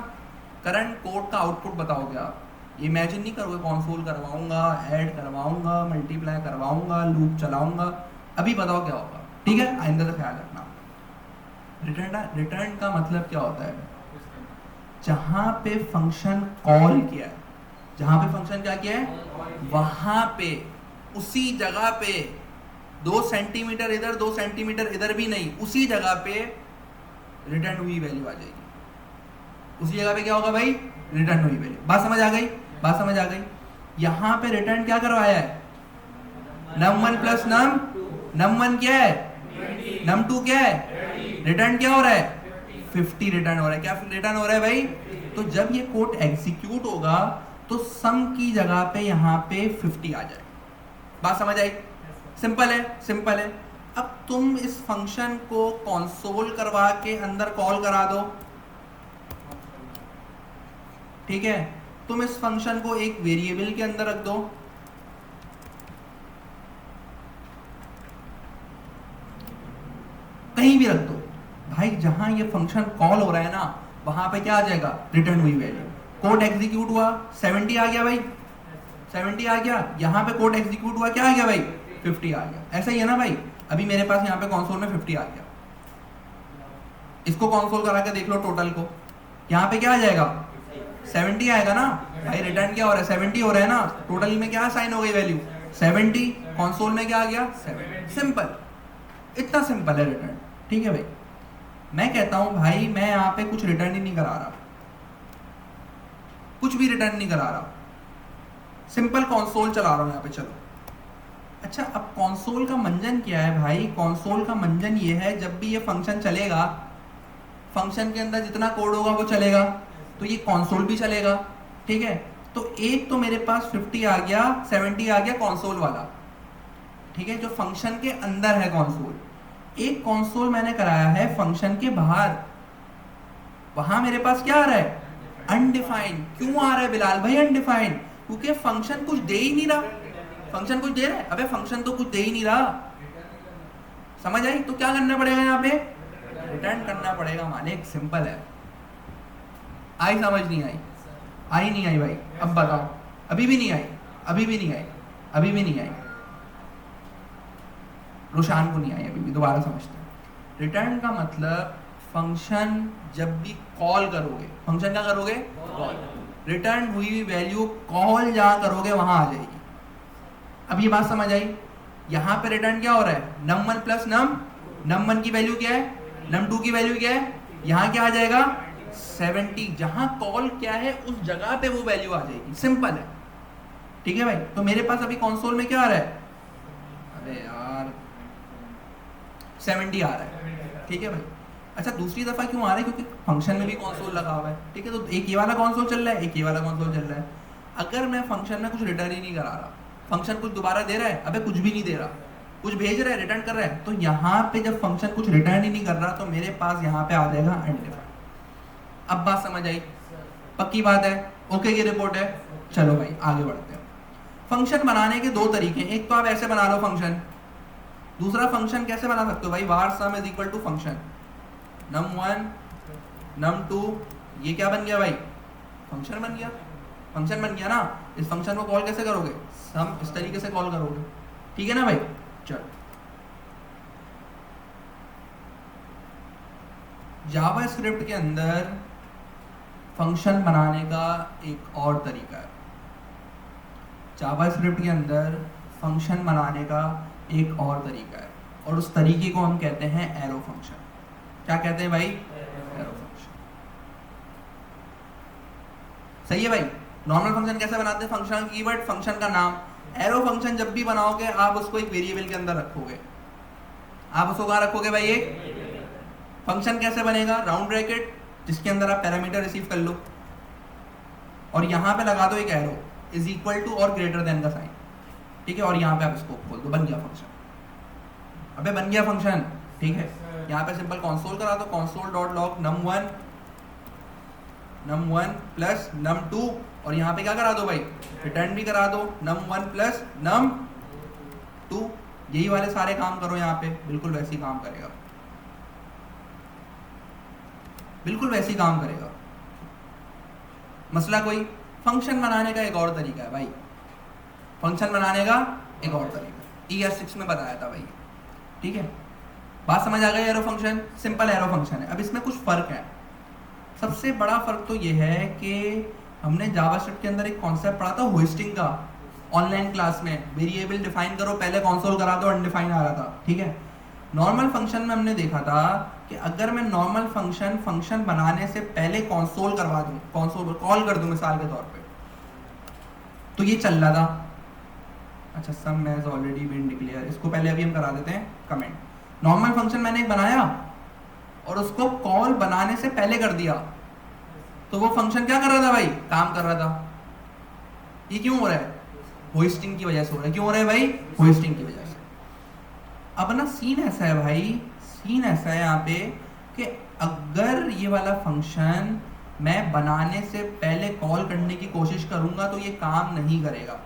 करंट कोड का आउटपुट बताओगे आप, इमेजिन नहीं करोगे कंसोल करवाऊंगा, ऐड करवाऊंगा, मल्टीप्लाई करवाऊंगा, लूप चलाऊंगा। अभी बताओ क्या होगा, ठीक है, आइंदा से ख्याल रखना। रिटर्न का मतलब क्या होता है, जहां पे फंक्शन कॉल किया है, जहां पे फंक्शन क्या किया है, वहां पे उसी जगह पे 2 सेंटीमीटर इधर 2 सेंटीमीटर इधर भी नहीं, उसी जगह पे रिटर्न हुई वैल्यू आ जाएगी। उसी जगह पे क्या होगा भाई, रिटर्न हुई वैल्यू। बात समझ आ गई, बात समझ आ गई। यहां पे रिटर्न क्या करवाया है, num1 प्लस num1 क्या है, num2 क्या है, रिटर्न क्या हो रहा है, 50 रिटर्न हो रहा है। क्या रिटर्न हो रहा है भाई? तो जब ये कोड एग्जीक्यूट होगा तो सम की जगह पे यहाँ पे 50 आ जाए। बात समझ आई? सिंपल है, सिंपल है। अब तुम इस फंक्शन को कंसोल करवा के अंदर कॉल करा दो, ठीक है, तुम इस फंक्शन को एक वेरिएबल के अंदर रख दो, कहीं भी रख दो भाई, जहां ये फंक्शन कॉल हो रहा है ना, वहां पे क्या आ जाएगा, रिटर्न हुई वैल्यू। कोड एग्जीक्यूट हुआ, 70 आ गया भाई, 70 आ गया। यहां पे कोड एग्जीक्यूट हुआ, क्या आ गया भाई, 50 आ गया। ऐसा ही है ना भाई, अभी मेरे पास यहाँ पे कंसोल में 50 आ गया, इसको कंसोल करा के देख लो टोटल को, यहाँ पे क्या आ जाएगा, 70 आएगा ना भाई। रिटर्न क्या हो रहा है, 70 हो रहा है ना, टोटल में क्या साइन हो गई वैल्यू, 70, कंसोल में क्या आ गया, 7। सिंपल, इतना सिंपल है रिटर्न। ठीक है भाई, मैं कहता हूं भाई मैं यहाँ पे कुछ रिटर्न ही नहीं करा रहा, कुछ भी रिटर्न नहीं करा रहा, सिंपल कंसोल चला रहा हूं यहाँ पे। चलो अच्छा, अब कंसोल का मंजन क्या है भाई, कंसोल का मंजन ये है, जब भी ये फंक्शन चलेगा, फंक्शन के अंदर जितना कोड होगा वो चलेगा, तो ये कंसोल भी चलेगा। ठीक है, तो एक तो मेरे पास 50 आ गया, 70 आ गया कंसोल वाला, ठीक है, जो फंक्शन के अंदर है कंसोल। एक कंसोल मैंने कराया है फंक्शन के बाहर, वहां मेरे पास क्या आ रहा है, अनडिफाइंड। क्यों आ रहा है बिलाल भाई अनडिफाइंड? क्योंकि फंक्शन कुछ दे ही नहीं रहा। फंक्शन कुछ दे रहा है, अबे फंक्शन तो कुछ दे ही नहीं रहा। समझ आई? तो क्या करना पड़ेगा, यहाँ पे रिटर्न करना पड़ेगा मालिक। सिंपल है। आई समझ नहीं आई? आई नहीं आई भाई? अब बताओ। अभी भी नहीं आई? अभी भी नहीं आई? अभी भी नहीं आई? रोशान को नहीं आई अभी भी, दोबारा समझते हैं। रिटर्न का मतलब फंक्शन जब भी कॉल करोगे, फंक्शन क्या करोगे, कॉल, रिटर्न हुई वैल्यू कॉल जहां करोगे वहां आ जाएगी। अब ये बात समझ आई? यहां पे रिटर्न क्या हो रहा है, num1 प्लस num1 की वैल्यू क्या है, num2 की वैल्यू क्या है, यहां क्या आ जाएगा 70। जहां कॉल क्या है उस जगह पे वो वैल्यू आ जाएगी। सिंपल है। ठीक है भाई, तो मेरे पास अभी कंसोल में क्या आ रहा है, अरे यार 70 आ रहा है। ठीक है भाई, अच्छा दूसरी दफा क्यों आ रहा है, क्योंकि फंक्शन में भी कंसोल लगा हुआ है। ठीक है, तो एक ये वाला कंसोल चल रहा है, एक ये वाला कंसोल चल रहा है। अगर मैं फंक्शन में कुछ रिटर्न ही नहीं करा रहा, फंक्शन कुछ दोबारा दे रहा है, अबे कुछ भी नहीं दे रहा, कुछ भेज रहा है, रिटर्न कर रहा है, तो यहाँ पे जब फंक्शन कुछ रिटर्न ही नहीं कर रहा, तो मेरे पास यहाँ पे आ जाएगा अनडिफाइंड। अब बात समझ आई? पक्की बात है? ओके की रिपोर्ट है? चलो भाई आगे बढ़ते हैं। फंक्शन बनाने के दो तरीके, एक तो आप ऐसे बना लो फंक्शन, दूसरा फंक्शन कैसे बना सकते हो भाई, var sum is equal to function num1 num2 ये क्या बन गया भाई, फंक्शन बन गया, फंक्शन बन गया ना। इस फंक्शन को कॉल कैसे करोगे, सम इस तरीके से कॉल करोगे, ठीक है ना भाई। चलो जावास्क्रिप्ट के अंदर फंक्शन बनाने का एक और तरीका है, जावास्क्रिप्ट के अंदर फंक्शन बनाने का एक और तरीका है, और उस तरीके को हम कहते हैं एरो फंक्शन। क्या कहते हैं भाई, एरो फंक्शन। सही है भाई। नॉर्मल फंक्शन कैसे बनाते हैं, फंक्शन कीवर्ड, फंक्शन का नाम। एरो फंक्शन जब भी बनाओगे आप उसको एक वेरिएबल के अंदर रखोगे, आप उसको कहाँ रखोगे भाई, एक फंक्शन कैसे बनेगा, राउंड ब्रैकेट जिसके अंदर आप पैरामीटर रिसीव कर लो, और यहाँ पे लगा दो एक एरो इज इक्वल टू और ग्रेटर देन का साइन, ठीक है, और यहाँ पे आप इसको खोल दो, बन गया फंक्शन। अबे बन गया फंक्शन, ठीक है। यहाँ पे सिंपल कंसोल करा दो, console dot log num1 plus num2, और यहाँ पे क्या करा दो भाई, रिटर्न भी करा दो num1 प्लस num2। यही वाले सारे काम करो यहाँ पे, बिल्कुल वैसे ही काम करेगा, बिल्कुल वैसे ही काम करेगा। मसला कोई, फंक्शन बनाने का एक और तरीका है भाई, फंक्शन बनाने का एक और तरीका ER6 में बताया था भाई, ठीक है। बात समझ आ गई। Arrow function simple arrow function है। अब इसमें कुछ फर्क है। सबसे बड़ा फर्क तो ये है कि हमने जावास्क्रिप्ट के अंदर एक कॉन्सेप्ट पढ़ा था होस्टिंग का, ऑनलाइन क्लास में, वेरिएबल डिफाइन करो, पहले कंसोल करा दो, अनडिफाइन आ रहा था, ठीक है। नॉर्मल फंक्शन में हमने देखा था कि अगर मैं नॉर्मल फंक्शन बनाने से पहले कंसोल करवा दूं, कंसोल कॉल कर दूं मिसाल के तौर पे, तो ये चल रहा था। अच्छा, सम हैज ऑलरेडी बीन डिक्लेयर, इसको पहले अभी हम करा देते हैं कमेंट। नॉर्मल फंक्शन मैंने एक बनाया और उसको कॉल बनाने से पहले कर दिया, तो वो फंक्शन क्या कर रहा था भाई, काम कर रहा था। ये क्यों हो रहा है, होस्टिंग की वजह से हो रहा है। क्यों हो रहा है भाई, होस्टिंग की वजह से। अब ना सीन ऐसा है भाई, सीन ऐसा है यहाँ पे कि अगर ये वाला फंक्शन मैं बनाने से पहले कॉल करने की कोशिश करूंगा तो ये काम नहीं करेगा,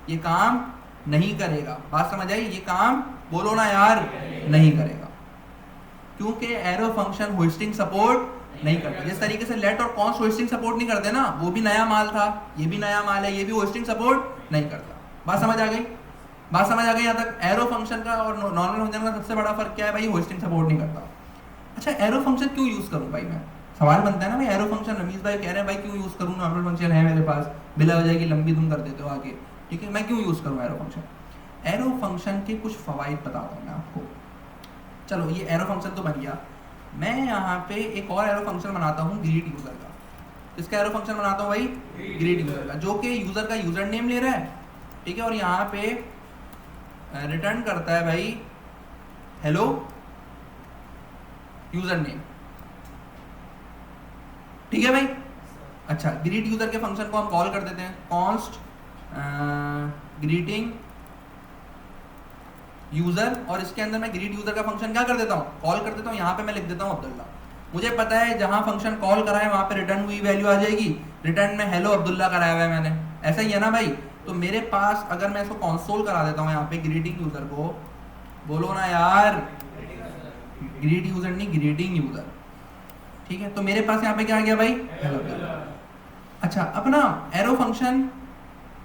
ये काम नहीं करेगा। बात समझ आई, ये काम बोलो ना यार, नहीं करेगा, क्योंकि एरो फंक्शन होस्टिंग सपोर्ट नहीं करता। जिस तरीके से लेट और कॉन्स्ट होस्टिंग सपोर्ट नहीं करते ना, वो भी नया माल था, ये भी नया माल है, ये भी होस्टिंग सपोर्ट नहीं करता। बात समझ आ गई, बात समझ आ गई यहाँ तक। एरो फंक्शन का और नॉर्मल फंक्शन का सबसे बड़ा फर्क क्या है भाई, होस्टिंग सपोर्ट नहीं करता। अच्छा, एरो फंक्शन क्यों यूज करूं भाई मैं, सवाल बनता है ना भाई। एरो फंक्शन रमीज भाई कह रहे हैं भाई क्यों यूज करूं, नॉर्मल फंक्शन है मेरे पास, बिला वजह की लंबी तुम कर देते हो आगे, ठीक है, मैं क्यों यूज करूं एरो फंक्शन। एरो फंक्शन के कुछ फवाइद बताता हूँ मैं आपको। चलो, ये एरो फंक्शन तो बन गया। मैं यहाँ पे एक और एरो फंक्शन बनाता हूँ ग्रीट यूजर का। इसका एरो फंक्शन बनाता हूँ भाई ग्रीट यूजर का, जो कि यूजर का यूजर नेम ले रहा है, ठीक है, और यहाँ पे रिटर्न करता है भाई हेलो यूजर नेम, ठीक है भाई। अच्छा, ग्रीट यूजर के फंक्शन को हम कॉल कर देते हैं कॉन्स्ट ग्रीटिंग यूजर, और इसके अंदर मैं ग्रीट यूजर का फंक्शन क्या कर देता हूँ, कॉल कर देता हूँ। यहाँ पे मैं लिख देता हूँ अब्दुल्ला। मुझे पता है जहां फंक्शन कॉल करा है वहां पे रिटर्न हुई वैल्यू आ जाएगी, रिटर्न में हेलो अब्दुल्ला कराया हुआ है मैंने, ऐसा ही है ना भाई। तो मेरे पास अगर मैं इसको कंसोल करा देता हूँ यहाँ पे ग्रीटिंग यूजर को, बोलो ना यार, ग्रीट यूजर नहीं ग्रीटिंग यूजर, ठीक है। तो मेरे पास यहाँ पे क्या आ गया भाई, हेलो अब्दुल्ला। अच्छा, अपना एरो फंक्शन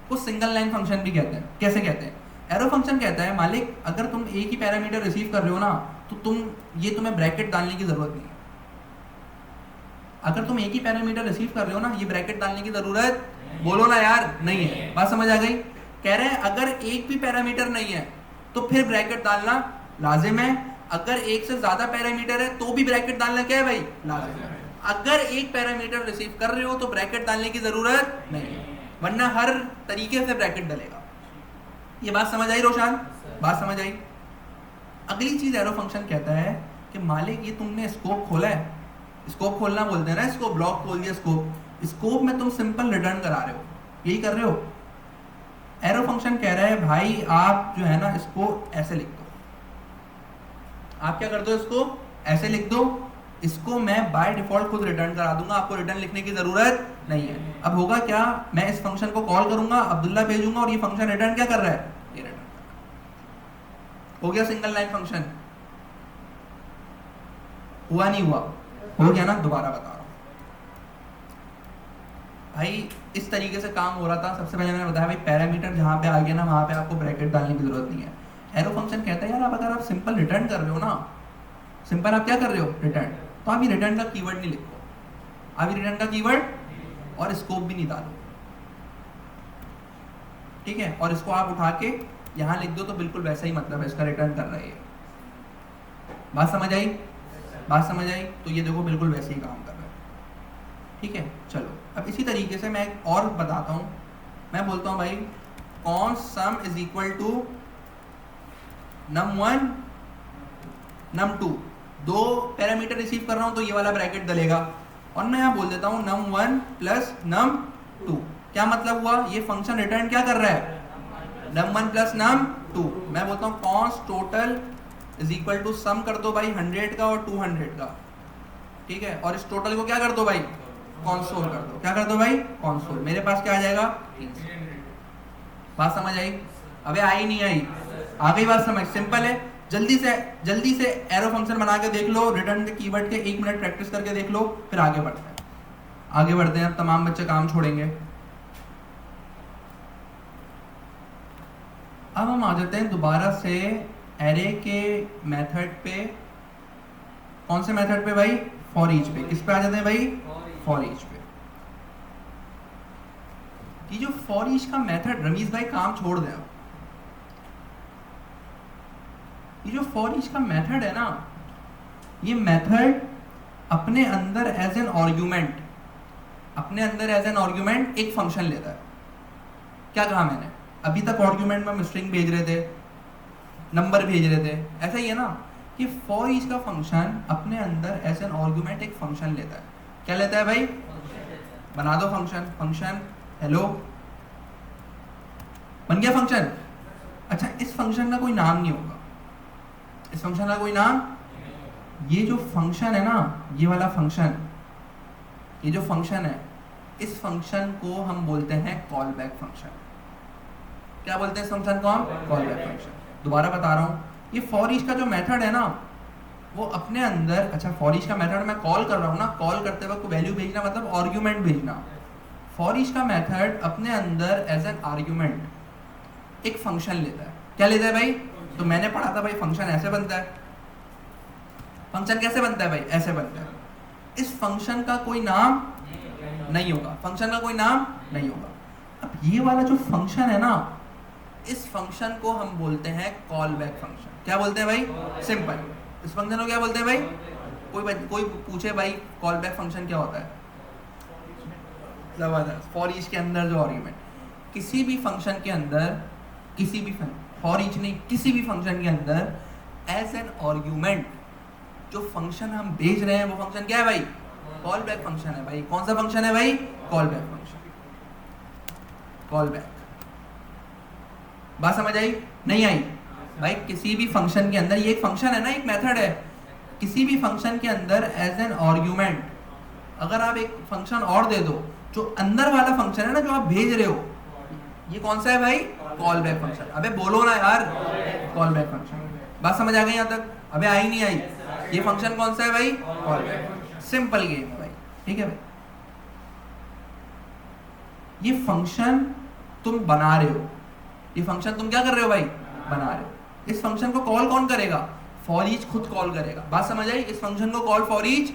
को सिंगल लाइन फंक्शन भी कहते हैं। कैसे कहते हैं, एरो फंक्शन कहता है मालिक अगर तुम एक ही पैरामीटर रिसीव कर रहे हो ना, तो तुम्हें ब्रैकेट डालने की जरूरत नहीं है। अगर तुम एक ही पैरामीटर रिसीव कर रहे हो ना, ये ब्रैकेट डालने की जरूरत, बोलो ना यार, नहीं है। बात समझ आ गई। कह रहे हैं अगर एक भी पैरामीटर नहीं है तो फिर ब्रैकेट डालना लाजिम है। अगर एक से ज्यादा पैरामीटर है तो भी ब्रैकेट डालना क्या है भाई, लाजिम है। अगर एक पैरामीटर रिसीव कर रहे हो तो ब्रैकेट डालने की जरूरत नहीं है, वरना हर तरीके से ब्रैकेट डलेगा। ये बात समझ आई रोशान, बात समझ आई। अगली चीज एरो फंक्शन कहता है कि मालिक ये तुमने स्कोप खोला है, स्कोप खोलना बोलते हैं ना, इसको ब्लॉक खोल दिया स्कोप, स्कोप में तुम सिंपल रिटर्न करा रहे हो, यही कर रहे हो। एरो फंक्शन कह रहा है भाई आप जो है ना इसको ऐसे लिख दो, आप क्या कर दो, इसको ऐसे लिख दो, इसको मैं बाय डिफॉल्ट खुद रिटर्न करा दूंगा, आपको रिटर्न लिखने की जरूरत नहीं है। अब होगा क्या, मैं इस फंक्शन को कॉल करूंगा, अब्दुल्ला भेजूंगा और ये फंक्शन रिटर्न क्या कर रहा है, ये रिटर्न कर रहा है। हो गया सिंगल लाइन फंक्शन, हुआ नहीं हुआ, हो गया ना, दोबारा बता रहा हूं। भाई इस तरीके से काम हो रहा था। सबसे पहले मैंने बताया भाई पैरामीटर जहाँ पे आ गया ना वहाँ पे आपको ब्रैकेट डालने की जरूरत नहीं है। एरो फंक्शन कहता है यार अब अगर आप सिंपल रिटर्न कर रहे हो ना, सिंपल आप क्या कर रहे हो रिटर्न, तो आप ये रिटर्न का कीवर्ड नहीं लिखो, आप ये रिटर्न का कीवर्ड और स्कोप भी नहीं डालो, ठीक है। और इसको आप उठा के यहाँ लिख दो तो बिल्कुल वैसा ही मतलब है इसका, रिटर्न कर रहे हैं। बात समझ आई, बात समझ आई? तो ये देखो बिल्कुल वैसे ही काम कर रहा है, ठीक है। चलो अब इसी तरीके से मैं एक और बताता हूँ। मैं बोलता हूँ भाई const sum is equal to num1 num2, दो पैरामीटर रिसीव कर रहा हूँ तो ये वाला ब्रैकेट डलेगा। और मैं यहाँ बोल देता हूँ num1 प्लस num2। क्या मतलब हुआ, ये फंक्शन रिटर्न क्या कर रहा है, num1 प्लस num2। मैं बोलता हूँ const total is equal to sum कर दो भाई 100 का और 200 का, ठीक है। और इस टोटल को क्या कर दो भाई, कॉन्सोल कर दो। क्या कर दो भाई, कॉन्सोल। मेरे पास क्या आ जाएगा, बात समझ आई? अबे आई नहीं आई, आ गई बात समझ? सिंपल है। जल्दी से एरो फंक्शन बना के देख लो, रिटर्न के कीवर्ड के 1 मिनट प्रैक्टिस करके देख लो, फिर आगे बढ़ते हैं। अब तमाम बच्चे काम छोड़ेंगे। अब हम आ जाते हैं दोबारा से एरे के मेथड पे। कौन से मेथड पे भाई, फॉर ईच पे। किस पे आ जाते हैं भाई, फॉर ईच पे। ये जो फॉर ईच का मेथड, रमीज भाई काम छोड़ दें। ये जो फॉर ईच का मेथड है ना, ये मेथड अपने अंदर एज एन आर्ग्यूमेंट एक फंक्शन लेता है। क्या कहा मैंने, अभी तक आर्ग्यूमेंट में हम स्ट्रिंग भेज रहे थे, नंबर भेज रहे थे, ऐसा ही है ना कि फॉर ईच का फंक्शन अपने अंदर एज एन आर्ग्यूमेंट एक फंक्शन लेता है। क्या लेता है भाई, बना दो फंक्शन हेलो, बन गया फंक्शन। अच्छा, इस फंक्शन का कोई नाम नहीं होगा, इस फंक्शन का कोई नाम। ये जो फंक्शन है ना, ये वाला फंक्शन, ये जो फंक्शन है, इस फंक्शन को हम बोलते हैं कॉल बैक फंक्शन। क्या बोलते हैं इस फंक्शन को हम, कॉल बैक फंक्शन। दोबारा बता रहा हूँ, ये फॉर ईच का जो मेथड है ना, वो अपने अंदर, अच्छा फॉर ईच का मेथड मैं कॉल कर रहा हूँ ना, कॉल करते वक्त वैल्यू भेजना मतलब आर्ग्यूमेंट भेजना। फॉर ईच का मेथड अपने अंदर एज एन आर्ग्यूमेंट एक फंक्शन लेता है। क्या लेता है भाई, तो मैंने पढ़ा था भाई फंक्शन ऐसे बनता है। फंक्शन कैसे बनता है भाई, ऐसे बनता है। इस फंक्शन का कोई नाम नहीं होगा, फंक्शन का कोई नाम नहीं होगा। अब ये वाला जो फंक्शन है ना, इस फंक्शन को हम बोलते हैं कॉल बैक फंक्शन। क्या बोलते हैं भाई, सिंपल। इस फंक्शन को क्या बोलते हैं भाई, कोई पूछे भाई कॉल बैक फंक्शन क्या होता है, जबरदस्त। फॉर ईच के अंदर जो आर्ग्यूमेंट, किसी भी फंक्शन के अंदर, किसी भी फॉर ईच नहीं, किसी भी फंक्शन के अंदर एज एन आर्ग्यूमेंट जो फंक्शन हम भेज रहे हैं वो फंक्शन क्या है भाई, कॉल बैक फंक्शन है भाई। कौन सा फंक्शन है भाई, call back function, call back. बात समझ आई, नहीं आई भाई? किसी भी फंक्शन के अंदर, ये एक फंक्शन है ना, एक मेथड है, किसी भी फंक्शन के अंदर एज एन आर्ग्यूमेंट अगर आप एक फंक्शन और दे दो, जो अंदर वाला फंक्शन है ना जो आप भेज रहे हो, ये कौन सा है भाई, कॉल बैक फंक्शन। अबे बोलो ना यार, कॉल बैक फंक्शन। बात समझ आ गई यहाँ तक? अबे आई नहीं आई? ये फंक्शन कौन सा है भाई, कॉल बैक। सिंपल गेम है भाई, ठीक है भाई। ये फंक्शन तुम बना रहे हो, ये फंक्शन तुम क्या कर रहे हो भाई, बना रहे हो। इस फंक्शन को कॉल कौन करेगा, फॉर ईच खुद कॉल करेगा। बात समझ आई? इस फंक्शन को कॉल फॉर ईच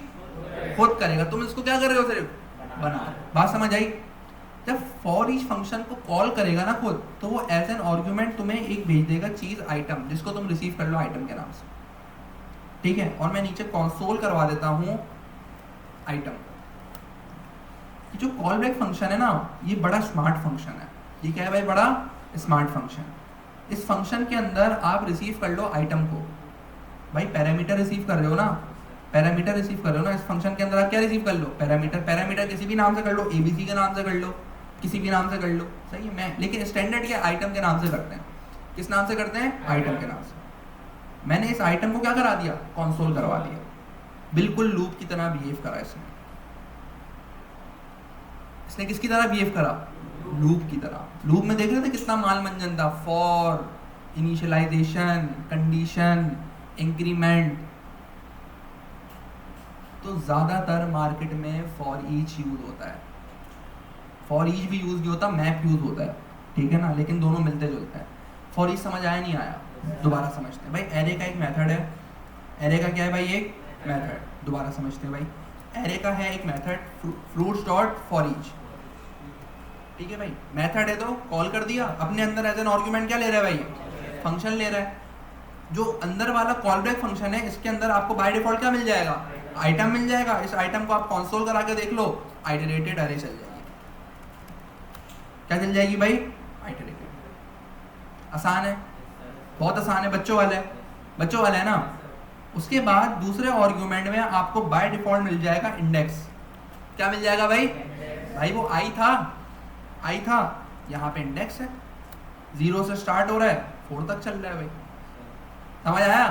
खुद करेगा, तुम इसको क्या कर रहे हो, सिर्फ बना रहे हो। बात समझ आई? जब फॉर ईच फंक्शन को कॉल करेगा ना खुद, तो वो एज एन आर्ग्यूमेंट तुम्हें एक भेज देगा चीज आइटम, जिसको तुम रिसीव कर लो आइटम के नाम से, ठीक है। और मैं नीचे कंसोल करवा देता हूँ आइटम। जो कॉल बैक फंक्शन है ना, ये बड़ा स्मार्ट फंक्शन है। ये क्या है भाई, बड़ा स्मार्ट फंक्शन। इस फंक्शन के अंदर आप रिसीव कर लो आइटम को, भाई पैरामीटर रिसीव कर रहे हो ना, पैरामीटर रिसीव कर रहे हो ना। इस फंक्शन के अंदर आप क्या रिसीव कर लो, पैरामीटर। पैरामीटर किसी भी नाम से कर लो, एबीसी के नाम से कर लो, किसी भी नाम से कर लो, सही है। मैं लेकिन स्टैंडर्ड क्या, आइटम के नाम से करते हैं। किस नाम से करते हैं, आइटम के नाम से। मैंने इस आइटम को क्या करा दिया, कंसोल करवा दिया। बिल्कुल लूप की तरह बिहेव करा इसने। इसने किसकी तरह बिहेव करा, लूप की तरह। लूप में देख रहे थे कितना माल मंजन था, फॉर, इनिशियलाइजेशन, कंडीशन, इंक्रीमेंट। तो ज्यादातर मार्केट में फॉर ईच यूज होता है। फॉर ईच भी यूज नहीं होता, मैप यूज होता है, ठीक है ना, लेकिन दोनों मिलते जुलते हैं। फॉर ईच समझ आया नहीं आया, दोबारा समझते हैं भाई। एरे का एक मेथड है, एरे का क्या है भाई, एक मेथड, दोबारा समझते हैं भाई। एरे का है एक method fruits dot for each, ठीक है भाई। मेथड है तो कॉल कर दिया, अपने अंदर एज एन आर्गुमेंट क्या ले रहा है भाई, फंक्शन ले रहा है। जो अंदर वाला कॉल बैक फंक्शन है, इसके अंदर आपको बाय डिफॉल्ट क्या मिल जाएगा, आइटम मिल जाएगा। इस आइटम को आप कंसोल करा के देख लो, आइटरेटेड अरे चल जाएगी। क्या चल जाएगी भाई, आइटरेटेड। आसान है, बहुत आसान है, बच्चों वाला है ना। उसके बाद दूसरे आर्गुमेंट में आपको बाय डिफॉल्ट मिल जाएगा इंडेक्स। क्या मिल जाएगा भाई, भाई वो आई था, यहाँ पे इंडेक्स है, 0 से स्टार्ट हो रहा है, 4 तक चल रहा है भाई, समझ आया।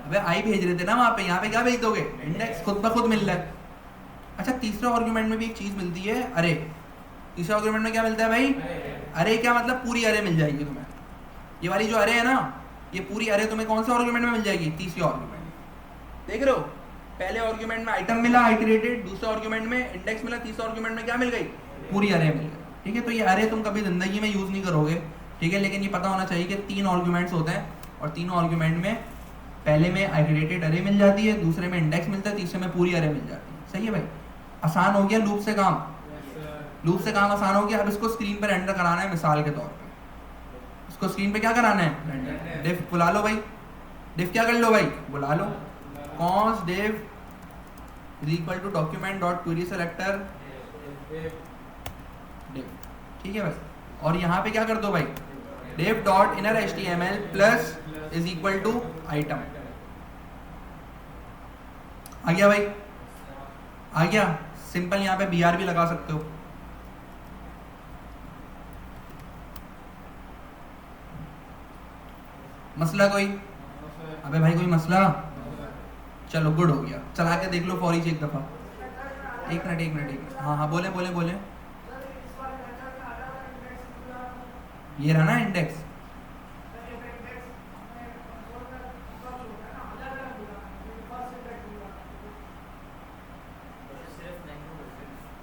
अबे आई भेज रहे थे ना वहाँ पे, यहाँ पे क्या भेज दोगे, इंडेक्स, खुद ब खुद मिल रहा है। अच्छा, तीसरे आर्गुमेंट में भी एक चीज मिलती है, अरे। तीसरे आर्गुमेंट में क्या मिलता है भाई, अरे। क्या मतलब, पूरी अरे मिल जाएगी तुम्हें। ये वाली जो अरे है ना, ये पूरी अरे तुम्हें कौन से आर्गुमेंट में मिल जाएगी, तीसरे आर्गुमेंट। देख रहे हो, पहले आर्गुमेंट में आइटम मिला आइटरेटेड, दूसरे आर्गुमेंट में इंडेक्स मिला, तीसरे आर्गुमेंट में क्या मिल गई, पूरी अरे मिल गई, ठीक है। तो ये अरे तुम कभी जिंदगी में यूज नहीं करोगे, ठीक है, लेकिन ये पता होना चाहिए कि 3 आर्गुमेंट्स होते हैं, और तीनों आर्गुमेंट में पहले में आइटरेटेड अरे मिल जाती है, दूसरे में इंडेक्स मिलता है, तीसरे में पूरी अरे मिल जाती है। सही है भाई, आसान हो गया लूप से काम, लूप से काम आसान हो गया। अब इसको स्क्रीन पर एंटर कराना है, मिसाल के तौर पे इसको स्क्रीन पे क्या कराना है, डिफ बुला लो भाई, डिफ क्या कर लो भाई, बुला लो, const div is equal to document dot query selector div, ठीक है भाई। और यहाँ पे क्या कर दो भाई, div dot inner HTML plus is equal to item. आ गया भाई, आ गया। सिंपल, यहाँ पे BR भी लगा सकते हो। मसला कोई, अबे भाई कोई मसला, चलो गुड हो गया। चला के देख लो फॉर ईच एक दफा। एक मिनट, हाँ बोले। ये रहा ना इंडेक्स,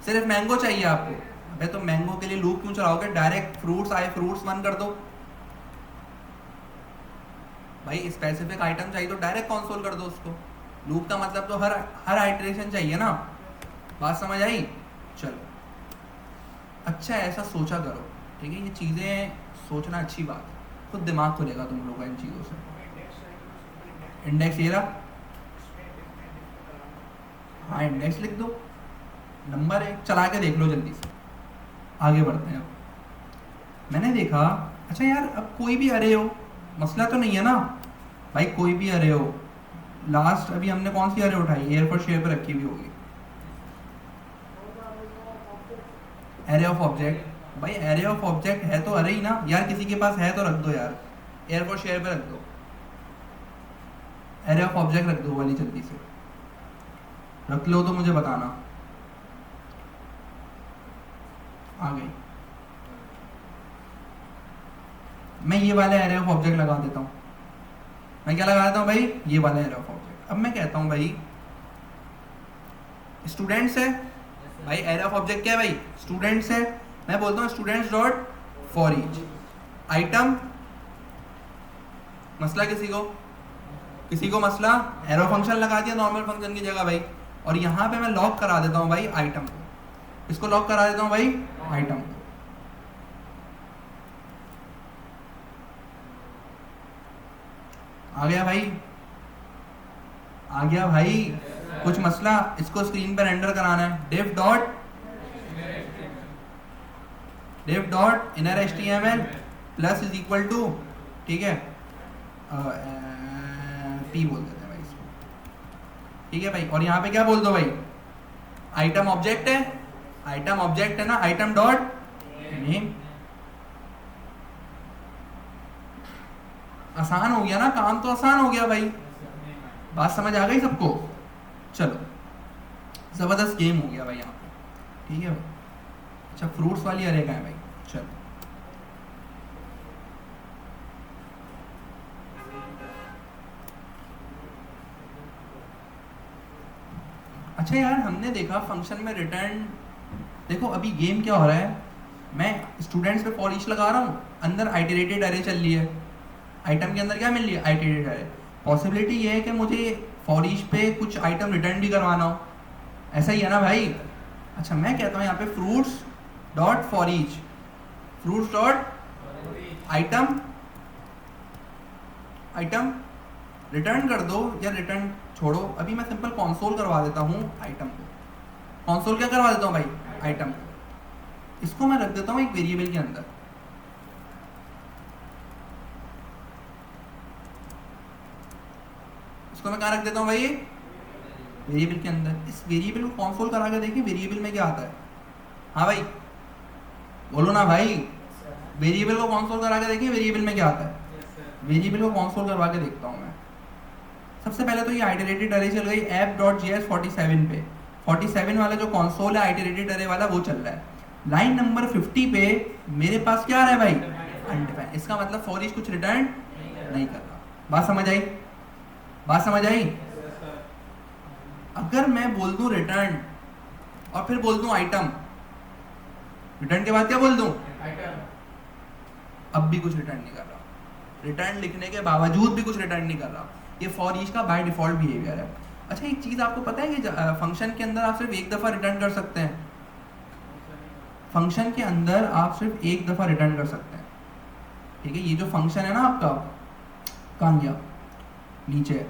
सिर्फ मैंगो चाहिए आपको। अबे तो मैंगो के लिए लूप क्यों चलाओगे, डायरेक्ट फ्रूट्स आए, फ्रूट्स 1 कर दो भाई। स्पेसिफिक आइटम चाहिए तो डायरेक्ट कंसोल कर दो उसको। लूप का मतलब तो हर आइटरेशन चाहिए ना, बात समझ आई। चलो, अच्छा ऐसा सोचा करो, ठीक है, ये चीज़ें सोचना अच्छी बात है, खुद दिमाग खुलेगा तुम लोगों का इन चीज़ों से। इंडेक्स ये रहा, हाँ इंडेक्स लिख दो, नंबर 1 चला के देख लो जल्दी से। आगे बढ़ते हैं। अब मैंने देखा, अच्छा यार अब कोई भी अरे हो, मसला तो नहीं है ना भाई, कोई भी अरे हो। लास्ट अभी हमने कौन सी अरे उठाई, एयर फॉर शेयर पर रखी हुई होगी, एरे ऑफ ऑब्जेक्ट। भाई एरे ऑफ ऑब्जेक्ट है तो अरे ही ना यार, किसी के पास है तो रख दो यार, एयर फॉर शेयर पर रख दो, एरे ऑफ ऑब्जेक्ट रख दो वाली, जल्दी से रख लो तो मुझे बताना। आ गई, मैं ये वाला एरे ऑफ ऑब्जेक्ट लगा देता हूँ। मैं क्या लगा देता हूँ भाई, ये वाला एरे ऑफ ऑब्जेक्ट। अब मैं कहता हूँ भाई स्टूडेंट्स है, भाई एरे ऑफ ऑब्जेक्ट क्या है भाई, स्टूडेंट्स है। मैं बोलता हूँ students dot for each item, मसला किसी को मसला, एरो फंक्शन लगा दिया नॉर्मल फंक्शन की जगह भाई। और यहाँ पे मैं लॉक करा देता हूँ भाई आइटम को, इसको लॉक करा देता हूँ भाई आइटम को। आ गया भाई, कुछ मसला, इसको स्क्रीन पर एंटर कराना है, div dot inner HTML plus is equal to, ठीक है, पी बोल देते हैं भाई इसको, ठीक है भाई। और यहाँ पे क्या बोल दो भाई, आइटम ऑब्जेक्ट है ना, आइटम डॉट नेम। आसान हो गया ना, काम तो आसान हो गया भाई, बात समझ आ गई सबको। चलो, जबरदस्त गेम हो गया भाई यहाँ पे, ठीक है भाई। अच्छा फ्रूट्स वाली अरे का है भाई, चलो अच्छा यार, हमने देखा फंक्शन में रिटर्न, देखो अभी गेम क्या हो रहा है, मैं स्टूडेंट्स पे फॉर ईच लगा रहा हूँ, अंदर आइटरेटेड अरे चल रही है, आइटम के अंदर क्या मिल रही है, आइटरेटेड अरे। पॉसिबिलिटी ये है कि मुझे फॉर ईच पे कुछ आइटम रिटर्न भी करवाना हो, ऐसा ही है ना भाई। अच्छा मैं कहता हूँ यहाँ पे fruits dot for each, fruits dot item item return कर दो या रिटर्न छोड़ो। अभी मैं सिंपल कंसोल करवा देता हूँ आइटम को, कंसोल क्या करवा देता हूँ भाई, आइटम को। इसको मैं रख देता हूँ एक वेरिएबल के अंदर, इसको मैं कहाँ रख देता हूँ भाई, वेरिएबल के अंदर। इस वेरिएबल को कंसोल करा के देखिए वेरिएबल में क्या आता है। हाँ भाई बोलो ना भाई, वेरिएबल को कंसोल करा के देखिए वेरिएबल में क्या आता है। वेरिएबल को कंसोल करवा के देखता हूँ मैं। सबसे पहले तो ये आइटरेटेड अरे चल गई app.js 47 पे, 47 वाला जो कंसोल है आइटरेटेड अरे वाला वो चल रहा है। लाइन नंबर 50 पे मेरे पास क्या आ रहा है भाई, अनडिफाइंड। इसका मतलब फॉर ईच कुछ रिटर्न नहीं कर रहा। बात समझ आई, बात समझ आई। अगर मैं बोल दूं रिटर्न और फिर बोल दूं आइटम, रिटर्न के बाद क्या बोल दूं, अब भी कुछ रिटर्न नहीं कर रहा, रिटर्न लिखने के बावजूद भी कुछ रिटर्न नहीं कर रहा। ये फॉर ईच का बाय डिफॉल्ट बिहेवियर है। अच्छा एक चीज आपको पता है कि फंक्शन के अंदर आप सिर्फ एक दफा रिटर्न कर सकते हैं, फंक्शन के अंदर आप सिर्फ एक दफा रिटर्न कर सकते हैं। ठीक है, ये जो फंक्शन है ना आपका, कहाँ गया, नीचे,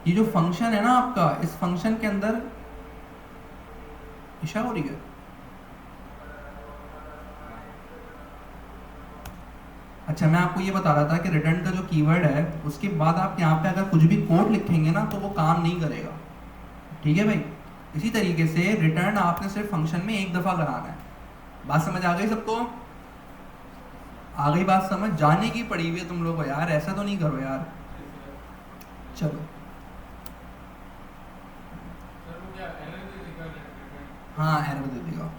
ये जो फंक्शन है ना आपका, इस फंक्शन के अंदर इशा हो रही है। अच्छा मैं आपको ये बता रहा था कि रिटर्न का जो कीवर्ड है उसके बाद आप यहाँ पे अगर कुछ भी कोड लिखेंगे ना तो वो काम नहीं करेगा। ठीक है भाई, इसी तरीके से रिटर्न आपने सिर्फ फंक्शन में एक दफा कराना है। बात समझ आ गई सबको, आ गई बात समझ, जाने की पड़ी हुई है तुम लोग को यार, ऐसा तो नहीं करो यार। चलो हाँ एरर दे देगा,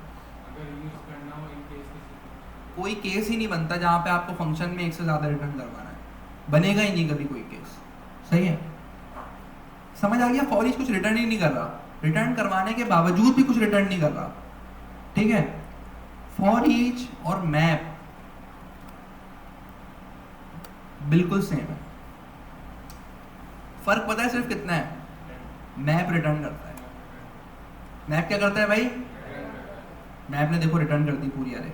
कोई केस ही नहीं बनता जहाँ पे आपको फंक्शन में एक से ज़्यादा रिटर्न करवाना है, बनेगा ही नहीं कभी कोई केस। सही है, समझ आ गया। फॉर ईच कुछ रिटर्न ही नहीं कर रहा, रिटर्न करवाने के बावजूद भी कुछ रिटर्न नहीं कर रहा। ठीक है, फॉर ईच और मैप बिल्कुल सेम है, फर्क पता है सिर्फ कितना है, मैप रिटर्न करता है। मैप क्या करता है भाई, मैप ने देखो रिटर्न कर दी पूरी अरे।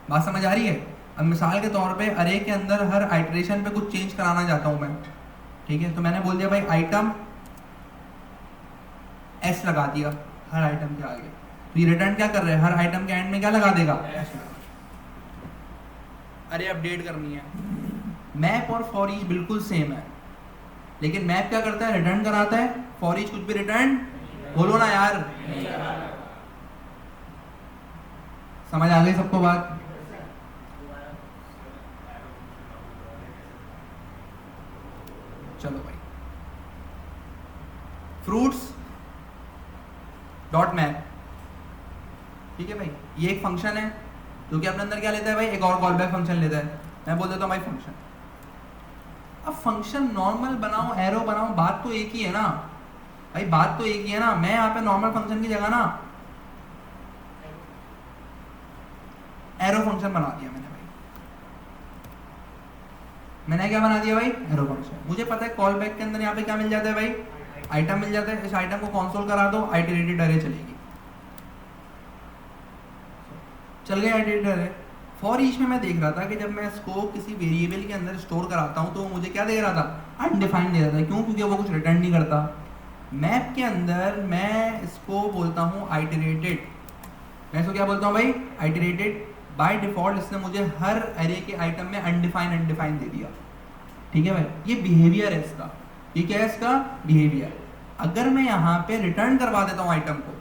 बात समझ आ रही है। अब मिसाल के तौर पे अरे के अंदर हर आइटरेशन पे कुछ चेंज कराना चाहता हूं मैं। ठीक है, तो मैंने बोल दिया भाई आइटम एस लगा दिया हर आइटम के आगे, तो ये रिटर्न क्या कर रहे हैं, हर आइटम के एंड में क्या लगा देगा, अरे अपडेट करनी है। मैप और फॉर ईच बिल्कुल सेम है, लेकिन मैप क्या करता है, रिटर्न कराता है, फॉर ईच कुछ भी रिटर्न, बोलो ना यार, समझ आ गई सबको बात। चलो भाई, फ्रूट्स डॉट मैप। ठीक है भाई, ये एक फंक्शन है जो कि अपने अंदर क्या लेता है भाई, एक और कॉल बैक फंक्शन लेता है। मैं बोल देता हूँ भाई फंक्शन। अब फंक्शन नॉर्मल बनाओ एरो बनाओ, बात तो एक ही है ना भाई, बात तो एक ही है ना। मैं यहाँ पे नॉर्मल फंक्शन की जगह ना एरो फंक्शन बना दिया मैंने भाई। मैंने क्या बना दिया भाई, एरो फंक्शन। मुझे पता है कॉल बैक के अंदर यहाँ पे क्या मिल जाता है भाई, आइटम मिल जाता है। इस आइटम को कंसोल करा दो, आइटरेटेड अरे चलेगी, चल गया आइटरेटेड अरे। फॉर ईच में मैं देख रहा था कि जब मैं इसको किसी वेरिएबल के अंदर स्टोर कराता हूँ तो वो मुझे क्या दे रहा था, अनडिफाइंड दे रहा था। क्यों, क्योंकि वो कुछ रिटर्न नहीं करता। मैप के अंदर मैं इसको बोलता हूँ आइटरेटेड, मैं इसको क्या बोलता हूँ भाई, आइटरेटेड। बाय डिफॉल्ट इसने मुझे हर एरे के आइटम में अनडिफाइंड दे दिया। ठीक है भाई, ये बिहेवियर है इसका, ये क्या है इसका बिहेवियर। अगर मैं यहाँ पे रिटर्न करवा देता हूँ आइटम को,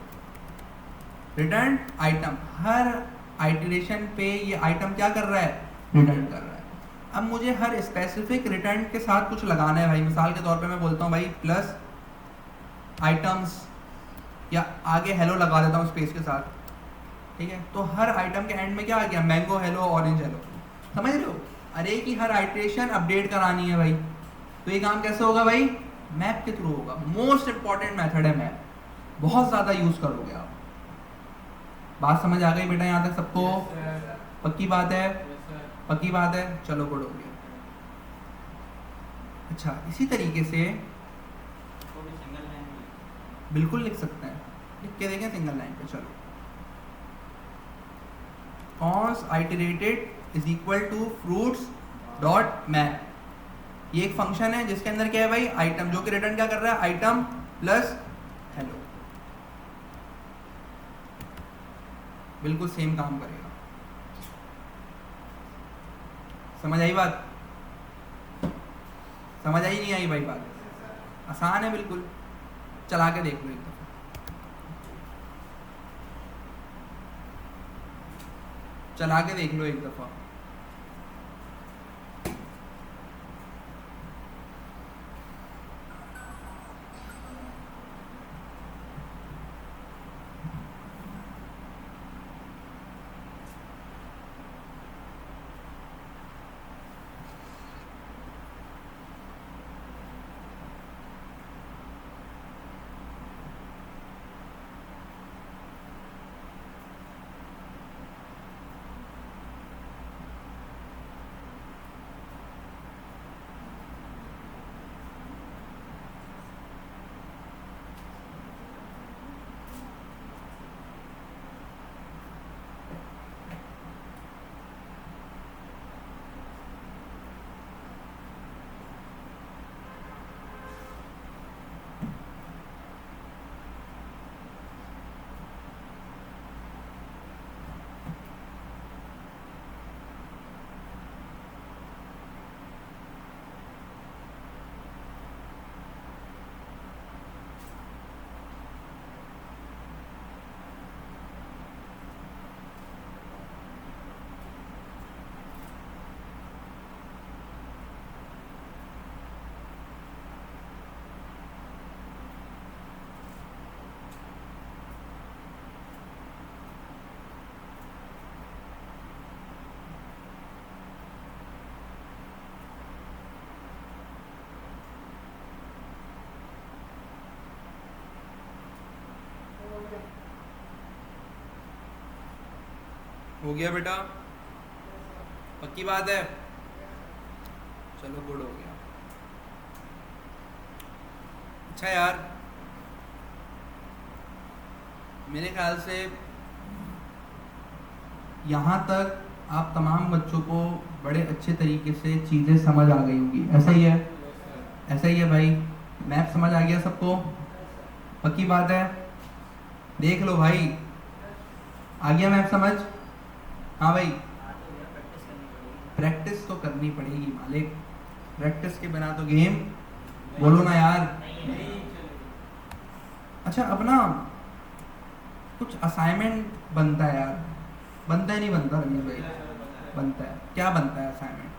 रिटर्न आइटम, हर आइटरेशन पे ये आइटम क्या कर रहा है, रिटर्न कर रहा है। अब मुझे हर स्पेसिफिक रिटर्न के साथ कुछ लगाना है भाई। मिसाल के तौर पे मैं बोलता हूँ भाई प्लस आइटम्स, या आगे हेलो लगा देता हूँ स्पेस के साथ। ठीक है, तो हर आइटम के एंड में क्या आ गया, मैंगो हेलो, ऑरेंज हेलो। समझ रहे हो, अरे की हर आइटरेशन अपडेट करानी है भाई। तो ये काम कैसे होगा भाई, मैप के थ्रू होगा। मोस्ट इंपॉर्टेंट मेथड है मैप, बहुत ज्यादा यूज करोगे आप। बात समझ आ गई बेटा यहाँ तक सबको? सर। पक्की बात है? सर। पक्की बात है, चलो गुड हो गया। अच्छा इसी तरीके से बिल्कुल लिख सकते हैं, लिख के देखें सिंगल लाइन पे। चलो cons iterated is equal to fruits dot map. ये एक फंक्शन है जिसके अंदर क्या है भाई, आइटम, जो कि रिटर्न क्या कर रहा है, आइटम प्लस हेलो। बिल्कुल सेम काम करेगा। समझ आई बात? समझ आई नहीं आई भाई बात? आसान है बिल्कुल, चला के देख लो एक दफा। चला के देख लो एक दफा। हो गया बेटा? पक्की बात है? चलो गुड हो गया। अच्छा यार, मेरे ख्याल से यहाँ तक आप तमाम बच्चों को बड़े अच्छे तरीके से चीज़ें समझ आ गई होंगी, ऐसा ही है? ऐसा ही है भाई? मैप समझ आ गया सबको? पक्की बात है? देख लो भाई, आ गया मैप समझ? हाँ भाई, प्रैक्टिस तो करनी पड़ेगी मालिक, प्रैक्टिस के बिना तो गेम, बोलो ना यार। अच्छा अब ना कुछ असाइनमेंट बनता है यार, बनता है नहीं बनता रमेश भाई? बनता है। क्या बनता है असाइनमेंट?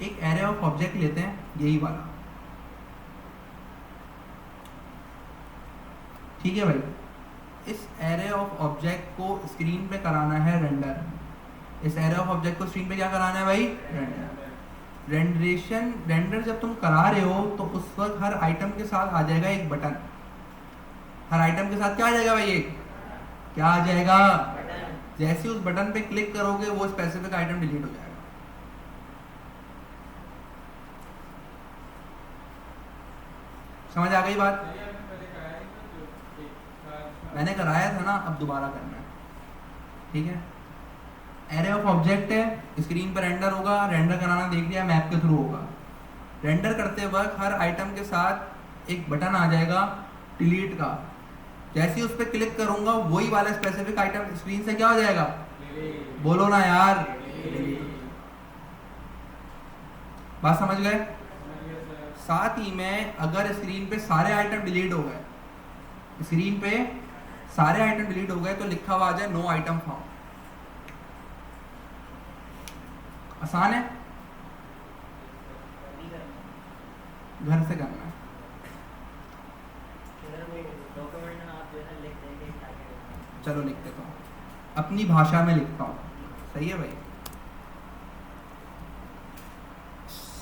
एक एरे ऑफ ऑब्जेक्ट लेते हैं, यही वाला, ठीक है भाई? इस एरे ऑफ ऑब्जेक्ट को स्क्रीन पे कराना है रेंडर। इस एरे ऑफ ऑब्जेक्ट को स्क्रीन पे क्या कराना है भाई? रेंडर। रेंडर जब तुम करा रहे हो तो उस वक्त हर आइटम के साथ आ जाएगा एक बटन। हर आइटम के साथ क्या आ जाएगा भाई? एक क्या आ जाएगा? जैसे उस बटन पे क्लिक करोगे वो स्पेसिफिक आइटम डिलीट हो जाएगा। समझ आ गई बात? मैंने कराया था ना, अब दोबारा करना है, ठीक है? एरे ऑफ ऑब्जेक्ट है, स्क्रीन पर रेंडर होगा, रेंडर कराना देख लिया, मैप के थ्रू होगा। रेंडर करते वक्त हर आइटम के साथ एक बटन आ जाएगा डिलीट का। जैसे ही उस पर क्लिक करूंगा वही वाला स्पेसिफिक आइटम स्क्रीन से क्या हो जाएगा? बोलो ना यार। बात समझ गए? साथ ही में अगर स्क्रीन पे सारे आइटम डिलीट हो गए, स्क्रीन पे सारे आइटम डिलीट हो गए तो लिखा हुआ आ जाए नो आइटम फाउंड। आसान है, घर से करना है। चलो लिख देता हूँ, अपनी भाषा में लिखता हूँ, सही है भाई?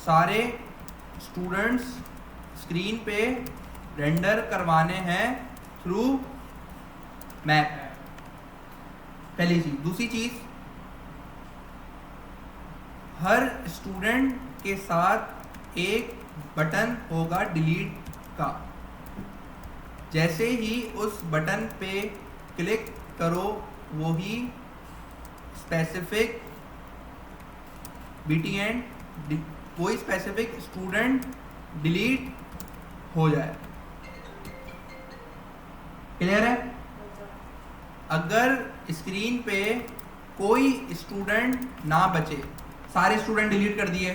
सारे स्टूडेंट्स स्क्रीन पे रेंडर करवाने हैं थ्रू मैप, पहली चीज। दूसरी चीज, हर स्टूडेंट के साथ एक बटन होगा डिलीट का। जैसे ही उस बटन पे क्लिक करो वो ही स्पेसिफिक BTN कोई स्पेसिफिक स्टूडेंट डिलीट हो जाए। क्लियर है? अगर स्क्रीन पे कोई स्टूडेंट ना बचे, सारे स्टूडेंट डिलीट कर दिए,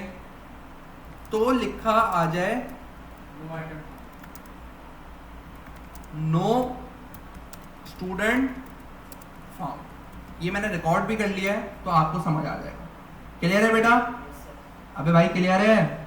तो लिखा आ जाए नो स्टूडेंट फाउंड। ये मैंने रिकॉर्ड भी कर लिया है तो आपको समझ आ जाएगा। क्लियर है बेटा? अबे भाई क्लियर है?